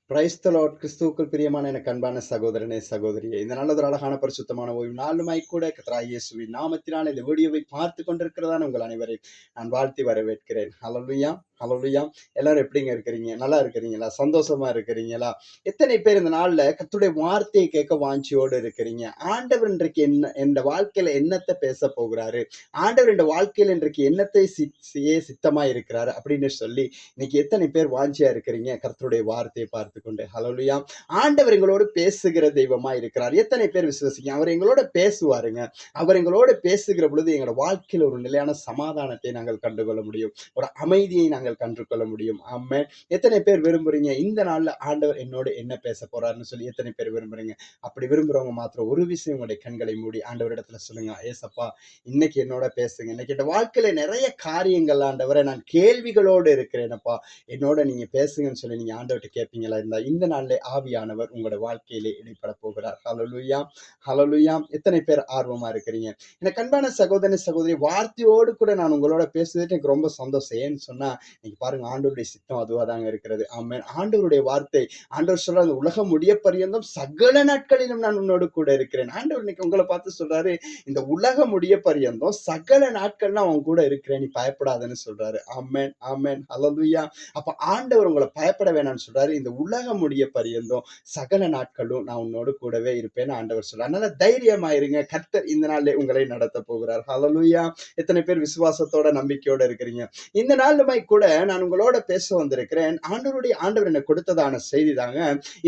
Praise the Lord. கிறிஸ்துவுக்குள் பிரியமான எனக்கு அன்பான சகோதரனே சகோதரியே, இந்த நல்லதொரு அழகான பரிசுத்தமான ஓய்வு நாளுமாய் கூட கர்த்தராகிய இயேசுவின் நாமத்தினால் இந்த வீடியோவை பார்த்து கொண்டிருக்கிறதான உங்கள் அனைவரையும் நான் வாழ்த்தி வரவேற்கிறேன். ஹல்லேலூயா, ஹல்லேலூயா. எல்லாரும் எப்படிங்க இருக்கிறீங்க? நல்லா இருக்கிறீங்களா? சந்தோஷமா இருக்கிறீங்களா? எத்தனை பேர் இந்த நாள்ல கர்த்தருடைய வார்த்தையை கேட்க வாஞ்சியோடு இருக்கிறீங்க? ஆண்டவர் இன்றைக்கு இந்த வாழ்க்கையில என்னத்தை பேச போகிறாரு, ஆண்டவர் இந்த வாழ்க்கையில இன்றைக்கு என்னத்தை செய்ய சித்தமா இருக்கிறாரு அப்படின்னு சொல்லி இன்னைக்கு எத்தனை பேர் வாஞ்சியா இருக்கிறீங்க? கர்த்தருடைய வார்த்தையை பார்த்து கொண்டு. ஹல்லேலூயா. ஆண்டவர் எங்களோடு பேசுகிற தெய்வமா இருக்கிறார். எத்தனை பேர் விசுவாசிங்க? அவர் எங்களோட பேசுவாருங்க. அவர் எங்களோட பேசுகிற பொழுது எங்களோட வாழ்க்கையில் ஒரு நிலையான சமாதானத்தை நாங்கள் கண்டுகொள்ள முடியும், ஒரு அமைதியை நாங்கள் கண்டுகொள்ள முடியும். ஆமென். எத்தனை பேர் விரும்புறீங்க இந்த நாள்ல ஆண்டவர் என்னோட என்ன பேச போறாருன்னு சொல்லி எத்தனை பேர் விரும்புறீங்க? அப்படி விரும்புறவங்க மாத்திரம் ஒரு விஷயம் உங்களுடைய கண்களை மூடி ஆண்டவரிடத்துல சொல்லுங்க, ஏசப்பா இன்னைக்கு என்னோட பேசுங்க. இன்னைக்கு இந்த வாழ்க்கையில நிறைய காரியங்கள் ஆண்டவரை நான் கேள்விகளோடு இருக்கிறேனப்பா, என்னோட நீங்க பேசுங்கன்னு சொல்லி நீங்க ஆண்டவர்கிட்ட கேட்பீங்களா? இந்த நாளிலே ஆவியானவர் உங்களோட வாழ்க்கையிலே இடைப்பட போகிறார். ஹல்லேலூயா, ஹல்லேலூயா. எத்தனை பேர் ஆர்வமா இருக்கிறீங்க? எனக்கு அன்பான சகோதரனே சகோதரி, வார்த்தையோடு கூட நான் உங்களோட பேசுறது எனக்கு ரொம்ப சந்தோஷம். ஏன்னு சொன்னா இன்னைக்கு பாருங்க, ஆண்டவருடைய சித்தம் அதுவா தாங்க இருக்கிறது. ஆமென். ஆண்டவருடைய வார்த்தை, ஆண்டவர் சொல்றாரு, உலகம் முடிய பரியந்தம் சகல நாட்களிலும் நான் உன்னோடு கூட இருக்கிறேன். ஆண்டவர் இன்னைக்கு உங்களை பார்த்து சொல்றாரு, இந்த உலகம் முடிய பரியந்தம் சகல நாட்கள் நான் உன் கூட இருக்கிறேன், நீ பயப்படாதன்னு சொல்றாரு. ஆமென், ஆமென், ஹல்லேலூயா. அப்ப ஆண்டவர் உங்களை பயப்பட வேணாம்னு சொல்றாரு. இந்த உலகம் முடிய பரியந்தம் சகல நாட்களும் நான் உன்னோடு கூடவே இருப்பேன்னு ஆண்டவர் சொல்றார். அதனால தைரியமாயிருங்க, கர்த்தர் இந்த நாள்ல உங்களை நடத்த போகிறார். ஹல்லேலூயா. எத்தனை பேர் விசுவாசத்தோட நம்பிக்கையோட இருக்கிறீங்க? இந்த நாளுமாய் கூட நான் உங்களோட பேச வந்திருக்கிறேன். ஆண்டவர் எனக்கு கொடுத்ததான செய்தி தாங்க,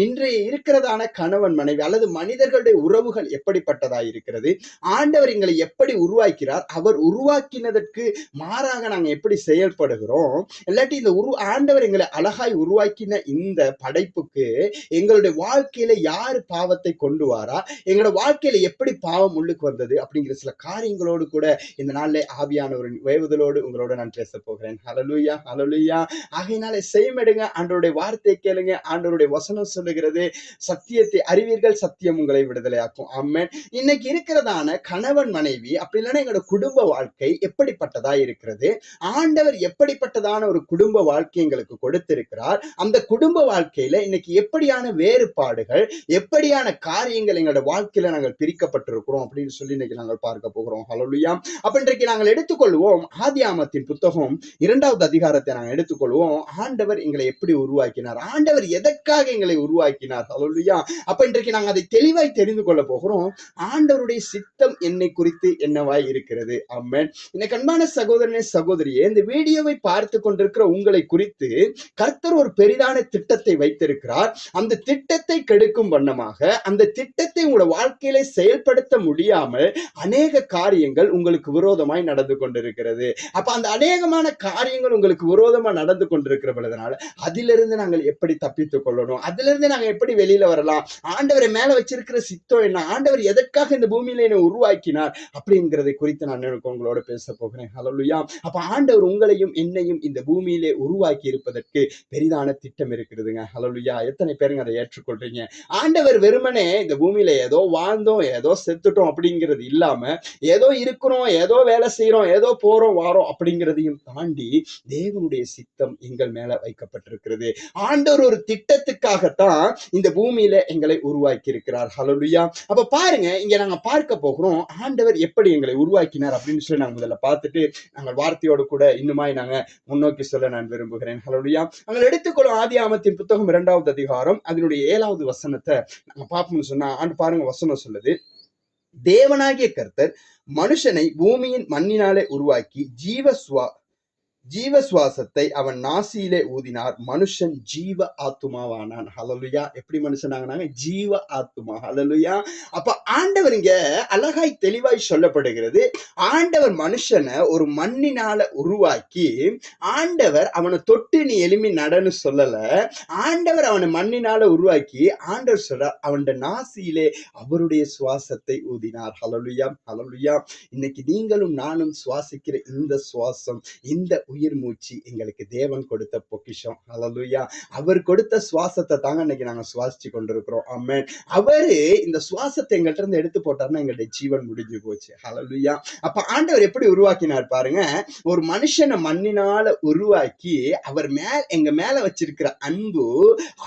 இன்றைய இருக்கிறதான கணவன் மனைவி அல்லது மனிதர்களுடைய உறவுகள் எப்படிப்பட்டதா இருக்கிறது, ஆண்டவர் எங்களை எப்படி உருவாக்கிறார், அவர் உருவாக்கினதற்கு மாறாக நாங்க எப்படி செயல்படுகிறோம், இல்லாட்டி இந்த ஆண்டவர் எங்களை அழகாய் உருவாக்கின இந்த படைப்புக்கு எங்களுடைய வாழ்க்கையில யாரு பாவத்தை கொண்டு வாரா, எங்களோட வாழ்க்கையில எப்படி பாவம் உள்ளுக்கு வந்தது அப்படிங்கிற சில காரியங்களோடு கூட இந்த நாளிலே ஆவியானவரின் வேவுதலோடு உங்களோட நான் பேச போகிறேன். ஹல்லேலூயா, ஹல்லேலூயா. ஆகையினாலே செய்மெடுங்க, ஆண்டவருடைய வார்த்தையை கேளுங்க. ஆண்டவருடைய வசனம் சொல்லுகிறது, சத்தியத்தை அறிவீர்கள், சத்தியம் உங்களை விடுதலையாக்கும். ஆமென். இன்னைக்கு இருக்கிறதான கணவன் மனைவி அப்படி இல்லைன்னா எங்களோட குடும்ப வாழ்க்கை எப்படிப்பட்டதா இருக்கிறது, ஆண்டவர் எப்படிப்பட்டதான ஒரு குடும்ப வாழ்க்கை எங்களுக்கு கொடுத்திருக்கிறார், அந்த குடும்ப வாழ்க்கையில இன்னைக்கு எப்படியான வேறுபாடுகள், எப்படியான காரியங்கள் எங்களோட வாழ்க்கையில நாங்கள் பிரிக்கப்பட்டிருக்கிறோம் அப்படின்னு சொல்லி இன்னைக்கு நாங்கள் பார்க்க போகிறோம். ஹல்லேலூயா. அப்ப இன்றைக்கு நாங்கள் எடுத்துக்கொள்வோம் ஆதியாகமத்தின் புத்தகம் 2வது அதிகாரத்தை நாங்கள் எடுத்துக்கொள்வோம். ஆண்டவர் எங்களை எப்படி உருவாக்கினார், ஆண்டவர் எதற்காக எங்களை உருவாக்கினார். ஹல்லேலூயா. அப்ப இன்றைக்கு நாங்கள் அதை தெளிவாய் தெரிந்து கொள்ள போகிறோம். ஆண்டவருடைய சித்தம் என்னை குறித்து என்னவாய் இருக்கிறது. ஆமென். இன்னைக்கு அன்பான சகோதரனே சகோதரியே, இந்த வீடியோவை பார்த்து கொண்டிருக்கிற உங்களை குறித்து கர்த்தர் ஒரு பெரிதான திட்டத்தை வைத்திருக்கிறார். அந்த திட்டத்தை கெடுக்கும் வண்ணமாக, அந்த திட்டத்தை உங்களோட வாழ்க்கையில செயல்படுத்த முடியாமல் அநேக காரியங்கள் உங்களுக்கு விரோதமாய் நடந்து கொண்டிருக்கிறது. அப்ப அந்த அநேகமான காரியங்கள் உங்களுக்கு விரோதமா நடந்து கொண்டிருக்கிற பொழுதுனால அதிலிருந்து நாங்கள் எப்படி தப்பித்துக் கொள்ளணும், அதிலிருந்து நாங்கள் எப்படி வெளியில வரலாம், ஆண்டவரை மேல வச்சிருக்கிற சித்தம் என்ன, ஆண்டவர் எதற்காக இந்த பூமியில என்னை உருவாக்கினார் அப்படிங்கிறதை குறித்து நான் உங்களோட பேச போகிறேன். ஹல்லேலூயா. அப்ப ஆண்டவர் உங்களையும் என்னையும் இந்த பூமியிலே உருவாக்கி இருப்பதற்கு பெரிதான திட்டம் இருக்கிறதுங்க. ஹல்லேலூயா. எத்தனை பேருங்க அதை ஏற்றுக்கொள்றீங்க? ஆண்டவர் வெறுமனே இந்த பூமியில ஏதோ வாழ்ந்தோம், ஏதோ செத்துட்டோம் அப்படிங்கிறது இல்லாம, ஏதோ இருக்கிறோம், ஏதோ வேலை செய்யறோம், ஏதோ போறோம் வாரோம் அப்படிங்கிறதையும் தாண்டி தேவனுடைய சித்தம் எங்கள் மேல வைக்கப்பட்டிருக்கிறது. ஆண்டவர் ஒரு திட்டத்துக்காகத்தான் இந்த பூமியில எங்களை உருவாக்கி இருக்கிறார். ஹல்லேலூயா. அப்ப பாருங்க, இங்க நாங்க பார்க்க போகிறோம் ஆண்டவர் எப்படி எங்களை உருவாக்கினார் அப்படின்னு சொல்லி நாங்க முதல்ல பார்த்துட்டு நாங்கள் வார்த்தையோடு கூட இன்னுமாய் நாங்க முன்னோக்கி சொல்ல நான் விரும்புகிறேன். ஹல்லேலூயா. நாங்கள் எடுத்துக்கொள்ளும் ஆதியாகமத்தின் புத்தகம் 2வது அதிகாரம் அதனுடைய 7வது வசனத்தை நாங்க பார்ப்போம்னு சொன்னா, பாருங்க வசனம் சொல்லுது, தேவனாகிய கர்த்தர் மனுஷனை பூமியின் மண்ணினாலே உருவாக்கி ஜீவ சுவாசத்தை அவன் நாசியிலே ஊதினார், மனுஷன் ஜீவ ஆத்துமாவானான். ஹல்லேலூயா. எப்படி மனுஷன் ஆனாங்க? ஜீவ ஆத்துமா. ஹல்லேலூயா. அப்ப ஆண்டவர் இங்க அழகாய் தெளிவாய் சொல்லப்படுகிறது, ஆண்டவர் மனுஷனை ஒரு மண்ணினால உருவாக்கி, ஆண்டவர் அவனை தொட்டு நீ எலும்பி நடன்னு சொல்லல, ஆண்டவர் அவனை மண்ணினால உருவாக்கி ஆண்டவர் சொல்றார் அவன் நாசியிலே அவருடைய சுவாசத்தை ஊதினார். ஹல்லேலூயா, ஹல்லேலூயா. இன்னைக்கு நீங்களும் நானும் சுவாசிக்கிற இந்த சுவாசம், இந்த உயிர் மூச்சு எங்களுக்கு தேவன் கொடுத்த பொக்கிஷம். ஹல்லேலூயா. அவர் கொடுத்த சுவாசத்தை தாங்க இன்னைக்கு நாங்க சுவாசிச்சு கொண்டிருக்கிறோம். ஆமென். அவரு இந்த சுவாசத்தை எங்கள்ட்ட இருந்து எடுத்து போட்டாருன்னா எங்களுடைய ஜீவன் முடிஞ்சு போச்சு. ஹல்லேலூயா. அப்ப ஆண்டவர் எப்படி உருவாக்கினார் பாருங்க. ஒரு மனுஷனை மண்ணினால உருவாக்கி அவர் எங்க மேல வச்சிருக்கிற அன்பு,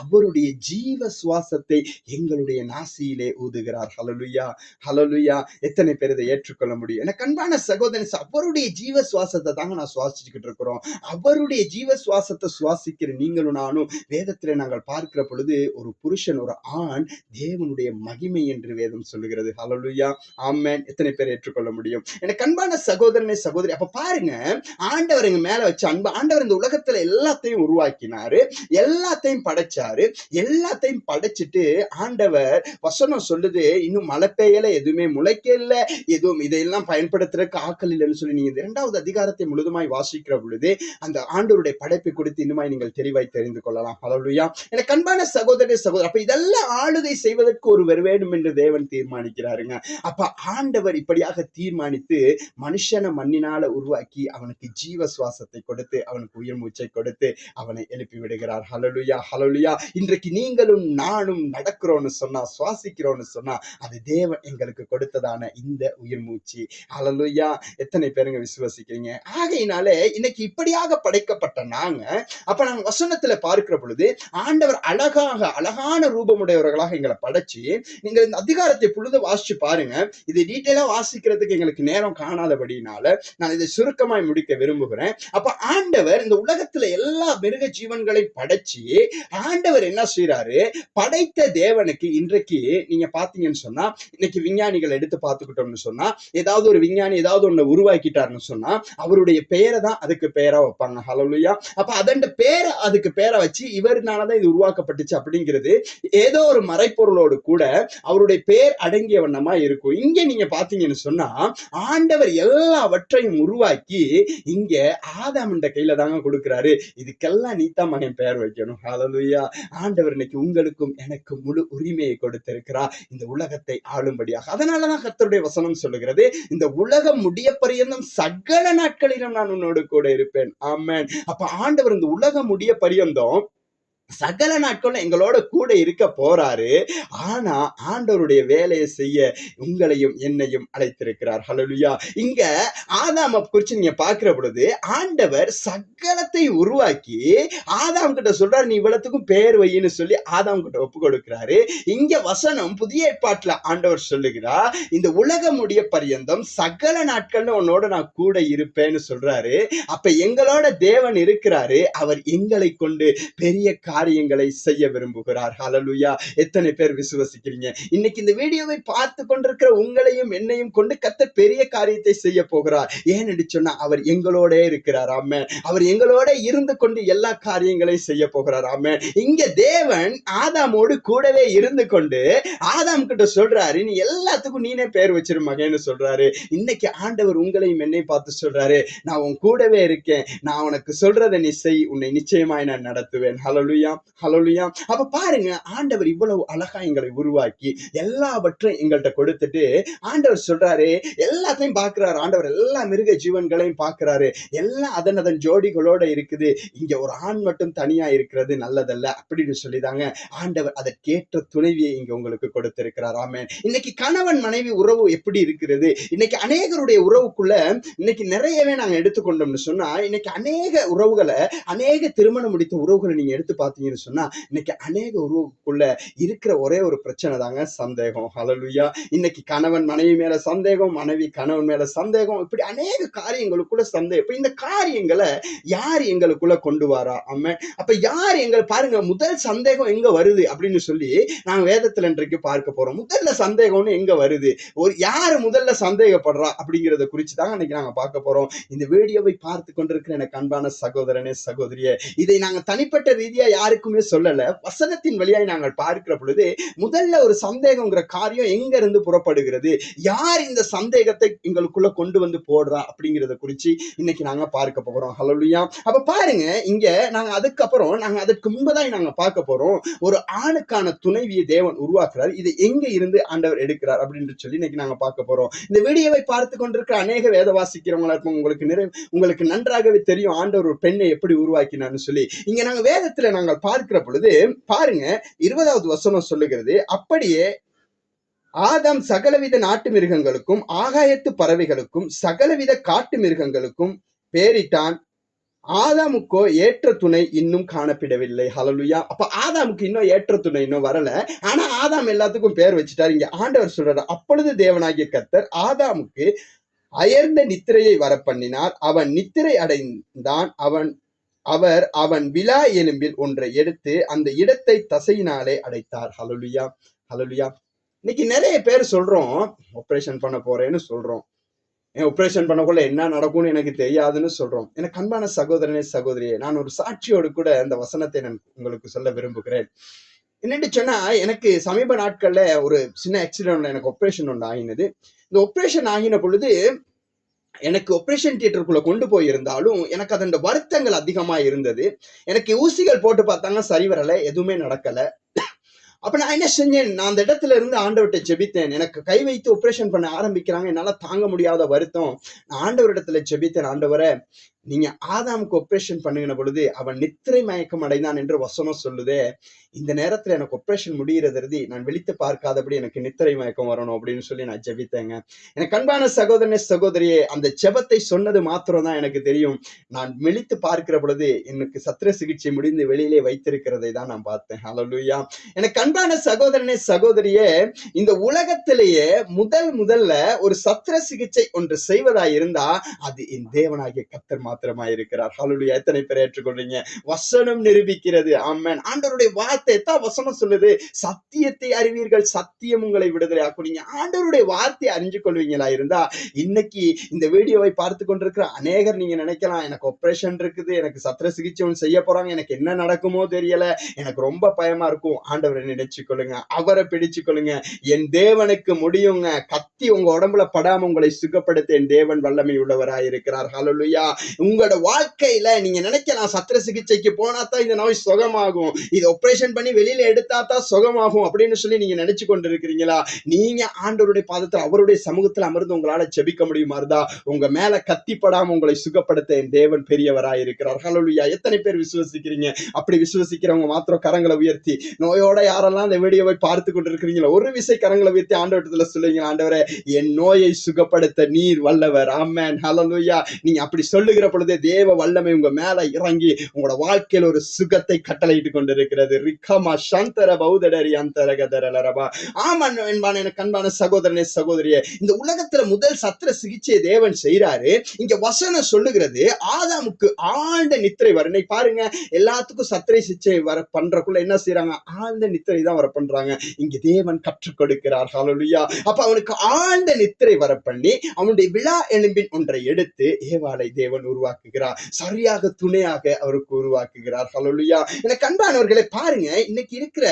அவருடைய ஜீவ சுவாசத்தை எங்களுடைய நாசியிலே ஊதுகிறார். ஹல்லேலூயா. ஹல்லேலூயா. எத்தனை பேர் இதை ஏற்றுக்கொள்ள முடியும்? எனக்கு அன்பான சகோதரன், அவருடைய ஜீவ சுவாசத்தை தாங்க நான் சுவாசிச்சுக்கிட்டு இருக்கிறோம். அவருடைய ஜீவ சுவாசத்தை சுவாசிக்கிற நீங்களும் நானும் வேதத்திலே நாங்கள் பார்க்கிற பொழுது ஒரு புருஷன், ஒரு ஆண் தேவனுடைய மகிமை என்று வேதம் சொல்லுகிறது. ஹல்லேலூயா. ஆமென். எத்தனை பேர் ஏற்றுக்கொள்ள முடியும்? எனக்கு அன்பான சகோதரனே, சகோதரி, அப்ப பாருங்க, ஆண்டவர் எங்க மேல வச்ச அன்பு. ஆண்டவர் இந்த உலகத்துல எல்லாத்தையும் உருவாக்கினாரு, எல்லாத்தையும் படைச்சாரு. எல்லாத்தையும் படைச்சிட்டு ஆண்டவர் வசனம் சொல்லுது, இன்னும் மழை பெய்யல, எதுவுமே முளைக்கல, எதுவும் இதையெல்லாம் பயன்படுத்துறதுக்கு ஆக்கள் இல்லைன்னு சொல்லி நீங்க 2வது அதிகாரத்தை முழுதுமாய் வாசிக்கிற பொழுது அந்த ஆண்டவருடைய படைப்பை குறித்து இன்னுமாய் நீங்கள் தெளிவாய் தெரிந்து கொள்ளலாம். ஹல்லேலூயா. எனக்கு அன்பான சகோதரரே, சகோதரி, அப்ப இதெல்லாம் ஆளுகை செய்வதற்கு ஒருவர் வேண்டும் என்று தேவன் தீர்மானிக்கிறாருங்க. அப்ப ஆண்டவர் இப்படியாக தீர்மானித்து மனுஷனை மண்ணினால உருவாக்கி அவனுக்கு ஜீவ சுவாசத்தை கொடுத்து அவனுக்கு உயிர் மூச்சை கொடுத்து அவனை எழுப்பி விடுகிறார். ஹல்லேலூயா. ஹல்லேலூயா. இன்றைக்கு நீங்களும் நானும் நடக்கிறோம்னு சொன்னா, சுவாசிக்கிறோம்னு சொன்னா, அது தேவன் எங்களுக்கு கொடுத்ததான இந்த உயிர் மூச்சு. ஹல்லேலூயா. எத்தனை பேருங்க விசுவாசிக்கிறீங்க? ஆகையினாலே இன்னைக்கு இப்படியாக படைக்கப்பட்ட நாங்க, அப்ப நாங்க வசனத்துல பார்க்கிற பொழுது ஆண்டவர் அழகான ரூபமுடையவர்களாக எங்களை படைச்சு, நீங்க இந்த அதிகாரத்தை பொழுது வாசிச்சு பாருங்க. இது டீட்டெயிலா வாசிக்கிறதுக்கு எங்களுக்கு நேரம் காணாதபடினால நான் இதை சுருக்கமாய் முடிக்க விரும்புகிறேன். அப்ப ஆண்டவர் இந்த உலகத்துல எல்லா மிருக ஜீவன்களையும் படைச்சு ஆண்டவர் என்ன செய்யறாரு, படைத்த தேவனுக்கு இன்றைக்கு நீங்க பாத்தீங்கன்னு சொன்னா, இன்னைக்கு விஞ்ஞானிகள் எடுத்து பார்த்துக்கிட்டோம்னு சொன்னா, ஏதாவது ஒரு விஞ்ஞானி ஏதாவது ஒண்ணு உருவாக்கிட்டாருன்னு சொன்னா அவருடைய பெயரை தான் அதுக்கு பெயரா வைப்பாங்க. ஹல்லேலூயா. அப்ப அதன் பேரை அதுக்கு பேரை வச்சு இவர்னாலதான் இது உருவாக்கப்பட்டுச்சு அப்படிங்கிறது ஏதோ ஒரு மறைப்பொருளோடு கூட அவருடைய பெயர் அடங்கிய வண்ணமா இருக்கும். இங்க நீங்க பாத்தீங்கன்னு சொன்னா ஆண்டவர் எல்லாவற்றையும் உருவாக்கி இங்க ஆதாம் என்ற கையில தாங்க கொடுக்கிறாரு. இதுக்கெல்லாம் நீதான் மகன் பெயர் வைக்கணும். ஹல்லேலூயா. ஆண்டவர் இன்னைக்கு உங்களுக்கும் எனக்கும் முழு உரிமையை கொடுத்திருக்கிறார் இந்த உலகத்தை ஆளும்படியாக. அதனாலதான் கர்த்தருடைய வசனம் சொல்லுகிறது, இந்த உலகம் முடிய பரியந்தம் சகல நாட்களிலும் நான் உன்னோடு கூட இருப்பேன். ஆமென். அப்ப ஆண்டவர் இந்த உலகம் முடிய பரியந்தம் சகல நாட்களும் எங்களோட கூட இருக்க போறாரு. ஆனா ஆண்டவருடைய வேலையை செய்ய உங்களையும் என்னையும் அழைத்திருக்கிறார். ஹல்லேலூயா. இங்க ஆதாம குறிச்சு நீங்க பார்க்கிற பொழுது ஆண்டவர் சகலத்தை உருவாக்கி ஆதாம் கிட்ட சொல்றாரு, நீ இவ்வளத்துக்கும் பேர் வையின்னு சொல்லி ஆதாம் கிட்ட ஒப்பு கொடுக்கிறாரு. இங்க வசனம் புதிய ஏற்பாட்டுல ஆண்டவர் சொல்லுகிறார், இந்த உலகம் முடிய பரியந்தம் சகல நாட்கள்ல உன்னோட நான் கூட இருப்பேன்னு சொல்றாரு. அப்ப எங்களோட தேவன் இருக்கிறாரு. அவர் எங்களை கொண்டு பெரிய காரியங்களை செய்ய விரும்புகிறார். ஹல்லேலூயா. எத்தனை பேர் விசுவாசிக்கிறீங்க? இன்னைக்கு இந்த வீடியோவை பார்த்து கொண்டிருக்கிற உங்களையும் என்னையும் கொண்டு கர்த்தர் பெரிய காரியத்தை செய்ய போகிறார். ஏன்னு சொன்னா அவர் எங்களோட இருக்கிறார். ஆமென். அவர் எங்களோட இருந்து கொண்டு எல்லா காரியங்களையும் செய்ய போகிறார். ஆமென். இங்க தேவன் ஆதாமோடு கூடவே இருந்து கொண்டு ஆதாம் கிட்ட சொல்றாரு, நீ எல்லாத்துக்கும் நீனே பேர் வச்சிரு மகன்னு சொல்றாரு. இன்னைக்கு ஆண்டவர் உங்களையும் என்னை பார்த்து சொல்றாரு, நான் உன் கூடவே இருக்கேன், நான் உனக்கு சொல்றதை நீ செய், உன்னை நிச்சயமாய் நான் நடத்துவேன். ஹல்லேலூயா. ஹல்லேலூயா. அப்ப பாருங்க, ஆண்டவர் இவ்வளவு அழகா எங்களை உருவாக்கி எல்லாவற்றையும் எங்கள்கிட்ட கொடுத்துட்டு ஆண்டவர் சொல்றாரு, எல்லாத்தையும் பார்க்கிறாரு. ஆண்டவர் எல்லா மிருக ஜீவன்களையும் பார்க்கிறாரு. எல்லாம் அதன் ஜோடிகளோட இருக்குது. இங்க ஒரு ஆண் மட்டும் தனியா இருக்கிறது நல்லதல்ல அப்படின்னு சொல்லிதாங்க ஆண்டவர் அதற்கேற்ற துணைவியை இங்க உங்களுக்கு கொடுத்திருக்கிறார். ஆமென். இன்னைக்கு கணவன் மனைவி உறவு எப்படி இருக்கிறது? இன்னைக்கு அநேகருடைய உறவுக்குள்ள இன்னைக்கு நிறையவே நாங்க எடுத்துக்கொண்டோம்னு சொன்னா, இன்னைக்கு அநேக உறவுகளை, அநேக திருமணம் முடித்த உறவுகளை நீங்க எடுத்து பார்த்தீங்கன்னு சொன்னா, இன்னைக்கு அநேக உறவுக்குள்ள இருக்கிற ஒரே ஒரு பிரச்சனை தாங்க சந்தேகம். ஹல்லேலூயா. இன்னைக்கு கணவன் மனைவி மேல சந்தேகம், மனைவி கணவன் மேல சந்தேகம், இப்படி அநேக காரியங்களுக்குள்ள சந்தேகம். இப்ப இந்த காரியங்களை யார் எங்களுக்குள்ள கொண்டு வரா? ஆமென். அப்ப யார் எங்களை பாருங்க, முதல் சந்தேகம் எங்க வருது அப்படின்னு சொல்லி நாங்க வேதத்துல இன்றைக்கு பார்க்க போறோம். முதல்ல சந்தேகம்னு எங்க வருது, ஒரு யாரு முதல்ல சந்தேகப்படுறா அப்படிங்கறத குறிச்சு தாங்க இன்னைக்கு நாங்க பார்க்க போறோம். இந்த வீடியோவை பார்த்து கொண்டிருக்கிற எனக்கு அன்பான சகோதரனே, சகோதரியே, இதை நாங்க தனிப்பட்ட ரீதியா யாருக்குமே சொல்லல. வசனத்தின் வழியாய் நாங்கள் பார்க்கிற பொழுது முதல்ல ஒரு சந்தேகம்ங்கிற காரியம் எங்க இருந்து புறப்படுகிறது, யார் இந்த சந்தேகத்தை எங்களுக்குள்ள கொண்டு வந்து போடுறா அப்படிங்கிறத குறிச்சு இன்னைக்கு நாங்க பார்க்க போகிறோம். ஹல்லேலூயா. அப்ப பாருங்க, இங்க நாங்க அதுக்கப்புறம் அதற்கு முன்பதாய் நாங்க பார்க்க போறோம், ஒரு ஆணுக்கான துணைவியை தேவன் உருவாக்குறார். இது எங்க இருந்து ஆண்டவர் எடுக்கிறார் அப்படின்னு சொல்லி இன்னைக்கு நாங்க பார்க்க போறோம். இந்த வீடியோவை பார்த்து கொண்டிருக்கிற அநேக வேத வாசிக்கிறவங்களா இருக்கும், உங்களுக்கு நன்றாகவே தெரியும் ஆண்டவர் ஒரு பெண்ணை எப்படி உருவாக்கினார்னு சொல்லி. இங்க நாங்க வேதத்துல நாங்கள் பார்க்கிற பொழுது பாருங்க, 20வது வசனம் சொல்லுகிறது, அப்படியே ஆதாம் சகலவித நாட்டு மிருகங்களுக்கும் ஆகாயத்து பறவைகளுக்கும் சகலவித காட்டு மிருகங்களுக்கும் பேரிட்டான். ஆதாமுக்கோ ஏற்ற துணை இன்னும் காணப்படவில்லை. ஹல்லேலூயா. அப்ப ஆதாமுக்கு இன்னும் ஏற்ற துணை இன்னும் வரல. ஆனா ஆதாம் எல்லாத்துக்கும் பேர் வச்சுட்டார். இங்க ஆண்டவர் சொல்றாரு, அப்பொழுது தேவனாகிய கர்த்தர் ஆதாமுக்கு அயர்ந்த நித்திரையை வரப்பண்ணினார். அவன் நித்திரை அடைந்தான். அவன் விலா எலும்பில் ஒன்றை எடுத்து அந்த இடத்தை தசையினாலே அடைத்தார். ஹல்லேலூயா, ஹல்லேலூயா. இன்னைக்கு நிறைய பேர் சொல்றோம், ஆபரேஷன் பண்ண போறேன்னு சொல்றோம். ஆபரேஷன் பண்ணக்குள்ள என்ன நடக்கும்னு எனக்கு தெரியாதுன்னு சொல்றோம். எனக்கு அன்பான சகோதரனே சகோதரியே, நான் ஒரு சாட்சியோடு கூட இந்த வசனத்தை நான் உங்களுக்கு சொல்ல விரும்புகிறேன். என்னன்னு சொன்னா, எனக்கு சமீப நாட்கள்ல ஒரு சின்ன ஆக்சிடென்ட்ல எனக்கு ஆபரேஷன் ஒன்று ஆகினது. இந்த ஆபரேஷன் ஆகின பொழுது எனக்கு ஆபரேஷன் தியேட்டருக்குள்ள கொண்டு போயிருந்தாலும் எனக்கு அதன் வருத்தங்கள் அதிகமா இருந்தது. எனக்கு ஊசிகள் போட்டு பார்த்தாங்க, சரி வரல, எதுவுமே நடக்கல. அப்ப நான் என்ன செஞ்சேன், நான் அந்த இடத்துல இருந்து ஆண்டவர்கிட்ட ஜெபித்தேன். எனக்கு கை வைத்து ஆபரேஷன் பண்ண ஆரம்பிக்கிறாங்க, என்னால தாங்க முடியாத வருத்தம். நான் ஆண்டவரிடத்துல ஜெபித்தேன், ஆண்டவரே, நீங்க ஆதாமுக்கு ஆபரேஷன் பண்ணுகிற பொழுது அவன் நித்திரை மயக்கம் அடைந்தான் என்று வசனம் சொல்லுதே, இந்த நேரத்துல எனக்கு ஆபரேஷன் முடிகிறது, நான் விழித்து பார்க்காதபடி எனக்கு நித்திரை மயக்கம் வரணும் அப்படின்னு சொல்லி நான் ஜெபித்தேங்க. எனக்கு அன்பான சகோதரனே சகோதரியே, அந்த ஜெபத்தை சொன்னது மாத்திரம் தான் எனக்கு தெரியும். நான் விழித்து பார்க்கிற பொழுது எனக்கு சத்திர சிகிச்சை முடிந்து வெளியிலே வைத்திருக்கிறதை தான் நான் பார்த்தேன். ஹல்லேலூயா. எனக்கு அன்பான சகோதரனே சகோதரியே, இந்த உலகத்திலேயே முதல்ல ஒரு சத்திர சிகிச்சை ஒன்று செய்வதாய் இருந்தா அது என் தேவனாகிய கர்த்தர் மாத்திரமா இருக்கிறார். ஹல்லேலூயா. எத்தனை பேர் ஏற்றுக்கொள்றீங்க? வசனம் நிரூபிக்கிறது. ஆமென். ஆண்டவருடைய வார்த்தை தான் வசனம் சொல்லுது, சத்தியத்தை அறிவீர்கள், சத்தியம் உங்களை விடுதலை ஆக்கும். நீங்க ஆண்டவருடைய வார்த்தையை அறிஞ்சு கொள்வீங்களா இருந்தா, இன்னைக்கு இந்த வீடியோவை பார்த்து கொண்டிருக்கிற அநேகர் நீங்க நினைக்கலாம், எனக்கு ஆபரேஷன் இருக்குது, எனக்கு சத்திர சிகிச்சை ஒன்று செய்ய போறாங்க, எனக்கு என்ன நடக்குமோ தெரியல, எனக்கு ரொம்ப பயமா இருக்கும். ஆண்டவரை நினைச்சு கொள்ளுங்க, அவரை பிடிச்சு கொள்ளுங்க. என் தேவனுக்கு முடியுங்க. கத்தி உங்க உடம்புல படாம உங்களை சுகப்படுத்த என் தேவன் வல்லமை உள்ளவராய் இருக்கிறார். ஹல்லேலூயா. உங்களோட வாழ்க்கையில நீங்க நினைக்கலாம், சத்திர சிகிச்சைக்கு போனா தான் இந்த நோய் சுகமாகும், இது ஆபரேஷன் பண்ணி வெளியில எடுத்தா தான் சுகமாகும் அப்படின்னு சொல்லி நீங்க நினைச்சு கொண்டு இருக்கிறீங்களா? நீங்க ஆண்டவருடைய பாதத்தில் அவருடைய சமூகத்தில் அமர்ந்து உங்களால ஜெபிக்க முடியுமா இருந்தா, உங்க மேல கத்திப்படாம உங்களை சுகப்படுத்த என் தேவன் பெரியவராய் இருக்கிறார். ஹல்லேலூயா. எத்தனை பேர் விசுவசிக்கிறீங்க? அப்படி விசுவசிக்கிறவங்க மாத்திரம் கரங்களை உயர்த்தி, நோயோட யாரெல்லாம் இந்த வீடியோவை பார்த்து கொண்டு இருக்கிறீங்களோ ஒரு விசை கரங்களை உயர்த்தி ஆண்டவரத்துல சொல்லுங்க, ஆண்டவரே, என் நோயை சுகப்படுத்த நீர் வல்லவர். ஆமென். ஹல்லேலூயா. நீங்க அப்படி சொல்லுகிற பொழுது தேவ வல்லமை உங்க மேல இறங்கி உங்களோட வாழ்க்கையில் ஒரு சுகத்தை கட்டளையிட்டு கொண்டிருக்கிறது. ரிக்கமா சந்தர பௌதடரி அந்தரகதரலரபா. ஆமான் என்பான எனக்கு அன்பான சகோதரனே சகோதரியே, இந்த உலகத்துல முதல் சத்திர சிகிச்சையை தேவன் செய்யறாரு. இங்க வசனம் சொல்லுகிறது, ஆதாமுக்கு ஆழ்ந்த நித்திரை வர. இன்னைக்கு பாருங்க, எல்லாத்துக்கும் சத்திரை சிகிச்சை வர பண்றக்குள்ள என்ன செய்யறாங்க, ஆழ்ந்த நித்திரை தான் வர பண்றாங்க. இங்க தேவன் கற்றுக் கொடுக்கிறார். ஹல்லேலூயா. அப்ப அவனுக்கு ஆழ்ந்த நித்திரை வர பண்ணி அவனுடைய விலா எலும்பின் ஒன்றை எடுத்து ஏவாளை தேவன் உருவாக்குகிறார். சரியாக துணையாக அவருக்கு உருவாக்குகிறார். ஹல்லேலூயா. எனக்கு அன்பானவர்களை பாருங்க, இன்னைக்கு இருக்கிற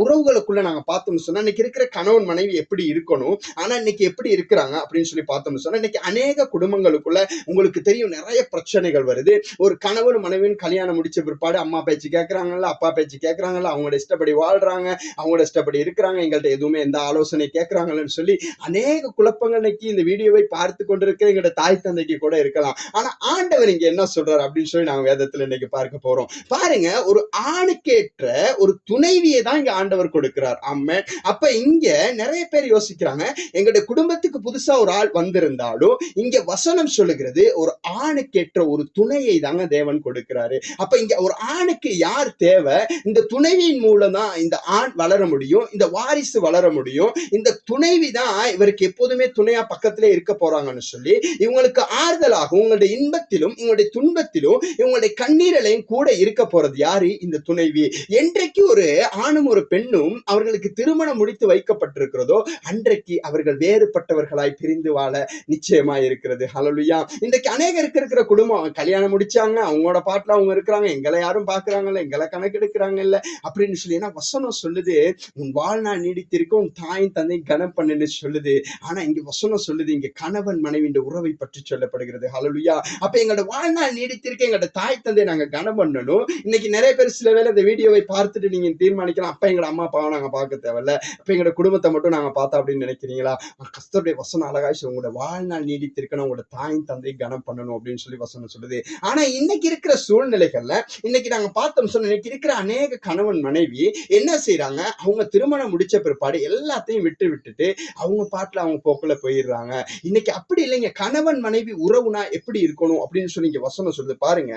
உறவுகளுக்குள்ள நாங்க பார்த்தோம்னு சொன்னா, இன்னைக்கு இருக்கிற கணவன் மனைவி எப்படி இருக்கணும், ஆனா இன்னைக்கு எப்படி இருக்கிறாங்க அப்படின்னு சொல்லி பார்த்தோம்னு சொன்னா, இன்னைக்கு அநேக குடும்பங்களுக்குள்ள உங்களுக்கு தெரியும் நிறைய பிரச்சனைகள் வருது. ஒரு கணவன் மனைவியின் கல்யாணம் முடிச்ச பிற்பாடு அம்மா பேச்சு கேட்கறாங்கல்ல, அப்பா பேச்சு கேட்கறாங்கல்ல, அவங்களோட இஷ்டப்படி வாழ்றாங்க, அவங்களோட இஷ்டப்படி இருக்கிறாங்க, எங்கள்கிட்ட எதுவுமே எந்த ஆலோசனை கேட்கறாங்கன்னு சொல்லி அநேக குழப்பங்கள் இன்னைக்கு இந்த வீடியோவை பார்த்து கொண்டிருக்கிற எங்களோட தாய் தந்தைக்கு கூட இருக்கலாம். ஆனா ஆண்டவர் இங்க என்ன சொல்றாரு அப்படின்னு சொல்லி நாங்க வேதத்துல இன்னைக்கு பார்க்க போறோம். பாருங்க, ஒரு ஆணுக்கேற்ற ஒரு துணைவியை தான் இங்க ஆண்டவர் கொடுக்கிறார். ஆமென். அப்ப இங்க நிறைய பேர் யோசிக்கிறாங்க, எங்களுடைய குடும்பத்துக்கு புதுசா ஒரு ஆள் வந்திருந்தாலும் இங்க வசனம் சொல்லுகிறது ஒரு ஆணுக்கேற்ற ஒரு துணையை தாங்க தேவன் கொடுக்கிறாரு. அப்ப இங்க ஒரு ஆணுக்கு யார் தேவை? இந்த துணைவியின் மூலம் தான் இந்த ஆண் வளர முடியும், இந்த வாரிசு வளர முடியும். இந்த துணைவி தான் இவருக்கு எப்போதுமே துணையா பக்கத்திலே இருக்க போறாங்கன்னு சொல்லி இவங்களுக்கு ஆறுதலாகும், உங்களுடைய இன்பத்திலும் சுகத்திலும் உங்களுடைய துன்பத்திலும் உங்களுடைய கண்ணீரிலையும் கூட இருக்க போறது யாரு? இந்த துணைவி. என்றைக்கு ஒரு ஆணும் ஒரு பெண்ணும் அவர்களுக்கு திருமணம் முடித்து வைக்கப்பட்டிருக்கிறதோ அன்றைக்கு அவர்கள் வேறுபட்டவர்களாய் பிரிந்து வாழ நிச்சயமா இருக்கிறது. ஹல்லேலூயா. இன்றைக்கு அநேகருக்கு இருக்கிற குடும்பம் கல்யாணம் முடிச்சாங்க, அவங்களோட பாட்டுல அவங்க இருக்கிறாங்க, எங்களை யாரும் பாக்குறாங்கல்ல, எங்களை கணக்கெடுக்கிறாங்க இல்ல அப்படின்னு சொல்லி. ஏன்னா வசனம் சொல்லுது, உன் வாழ்நாள் நீடித்திருக்க உன் தாயின் தந்தை கனம் பண்ணுன்னு சொல்லுது. ஆனா இங்க வசனம் சொல்லுது, இங்க கணவன் மனைவி உறவை பற்றி சொல்லப்படுகிறது. ஹல்லேலூயா. அப்ப எங்களோட வாழ்நாள் நீடித்திருக்க எங்களோட தாய் தந்தை நாங்க கனம் பண்ணணும். இன்னைக்கு நிறைய பேர் சில வேளை இந்த வீடியோவை பார்த்துட்டு நீங்க தீர்மானிக்கலாம், அப்ப எங்களோட அம்மா அப்பாவை நாங்க பார்க்க தேவையில்ல, அப்ப எங்களோட குடும்பத்தை மட்டும் நாங்க பார்த்தா அப்படின்னு நினைக்கிறீங்களா? கர்த்தருடைய வசனம் அழகாய் உங்களோட வாழ்நாள் நீடித்திருக்கணும், உங்களோட தாயின் தந்தை கனம் பண்ணணும் அப்படின்னு சொல்லி வசனம் சொல்லுது. ஆனா இன்னைக்கு இருக்கிற சூழ்நிலைகள்ல இன்னைக்கு நாங்க பார்த்தோம் சொன்ன, இன்னைக்கு இருக்கிற அநேக கணவன் மனைவி என்ன செய்யறாங்க, அவங்க திருமணம் முடிச்ச பிற்பாடு எல்லாத்தையும் விட்டுட்டு அவங்க பாட்டுல அவங்க போக்குல போயிடுறாங்க. இன்னைக்கு அப்படி இல்லைங்க. கணவன் மனைவி உறவுனா எப்படி இருக்கணும் அப்படின்னு சொல்லி இங்க வசனம் சொல்லுது பாருங்க.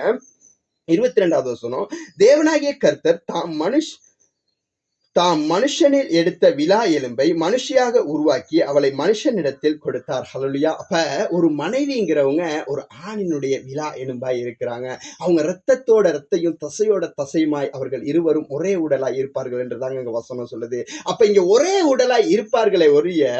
22வது வசனம், தேவனாகிய கர்த்தர் தாம் மனுஷனில் எடுத்த விலா எலும்பை மனுஷியாக உருவாக்கி அவளை மனுஷனிடத்தில் கொடுத்தார். ஹல்லேலூயா. அப்ப ஒரு மனைவிங்கிறவங்க ஒரு ஆணினுடைய விலா எலும்பாய் இருக்கிறாங்க. அவங்க ரத்தத்தோட ரத்தையும் தசையோட தசையுமாய் அவர்கள் இருவரும் ஒரே உடலாய் இருப்பார்கள் என்றுதாங்க இங்க வசனம் சொல்லுது. அப்ப இங்க ஒரே உடலாய் இருப்பார்களே ஒழிய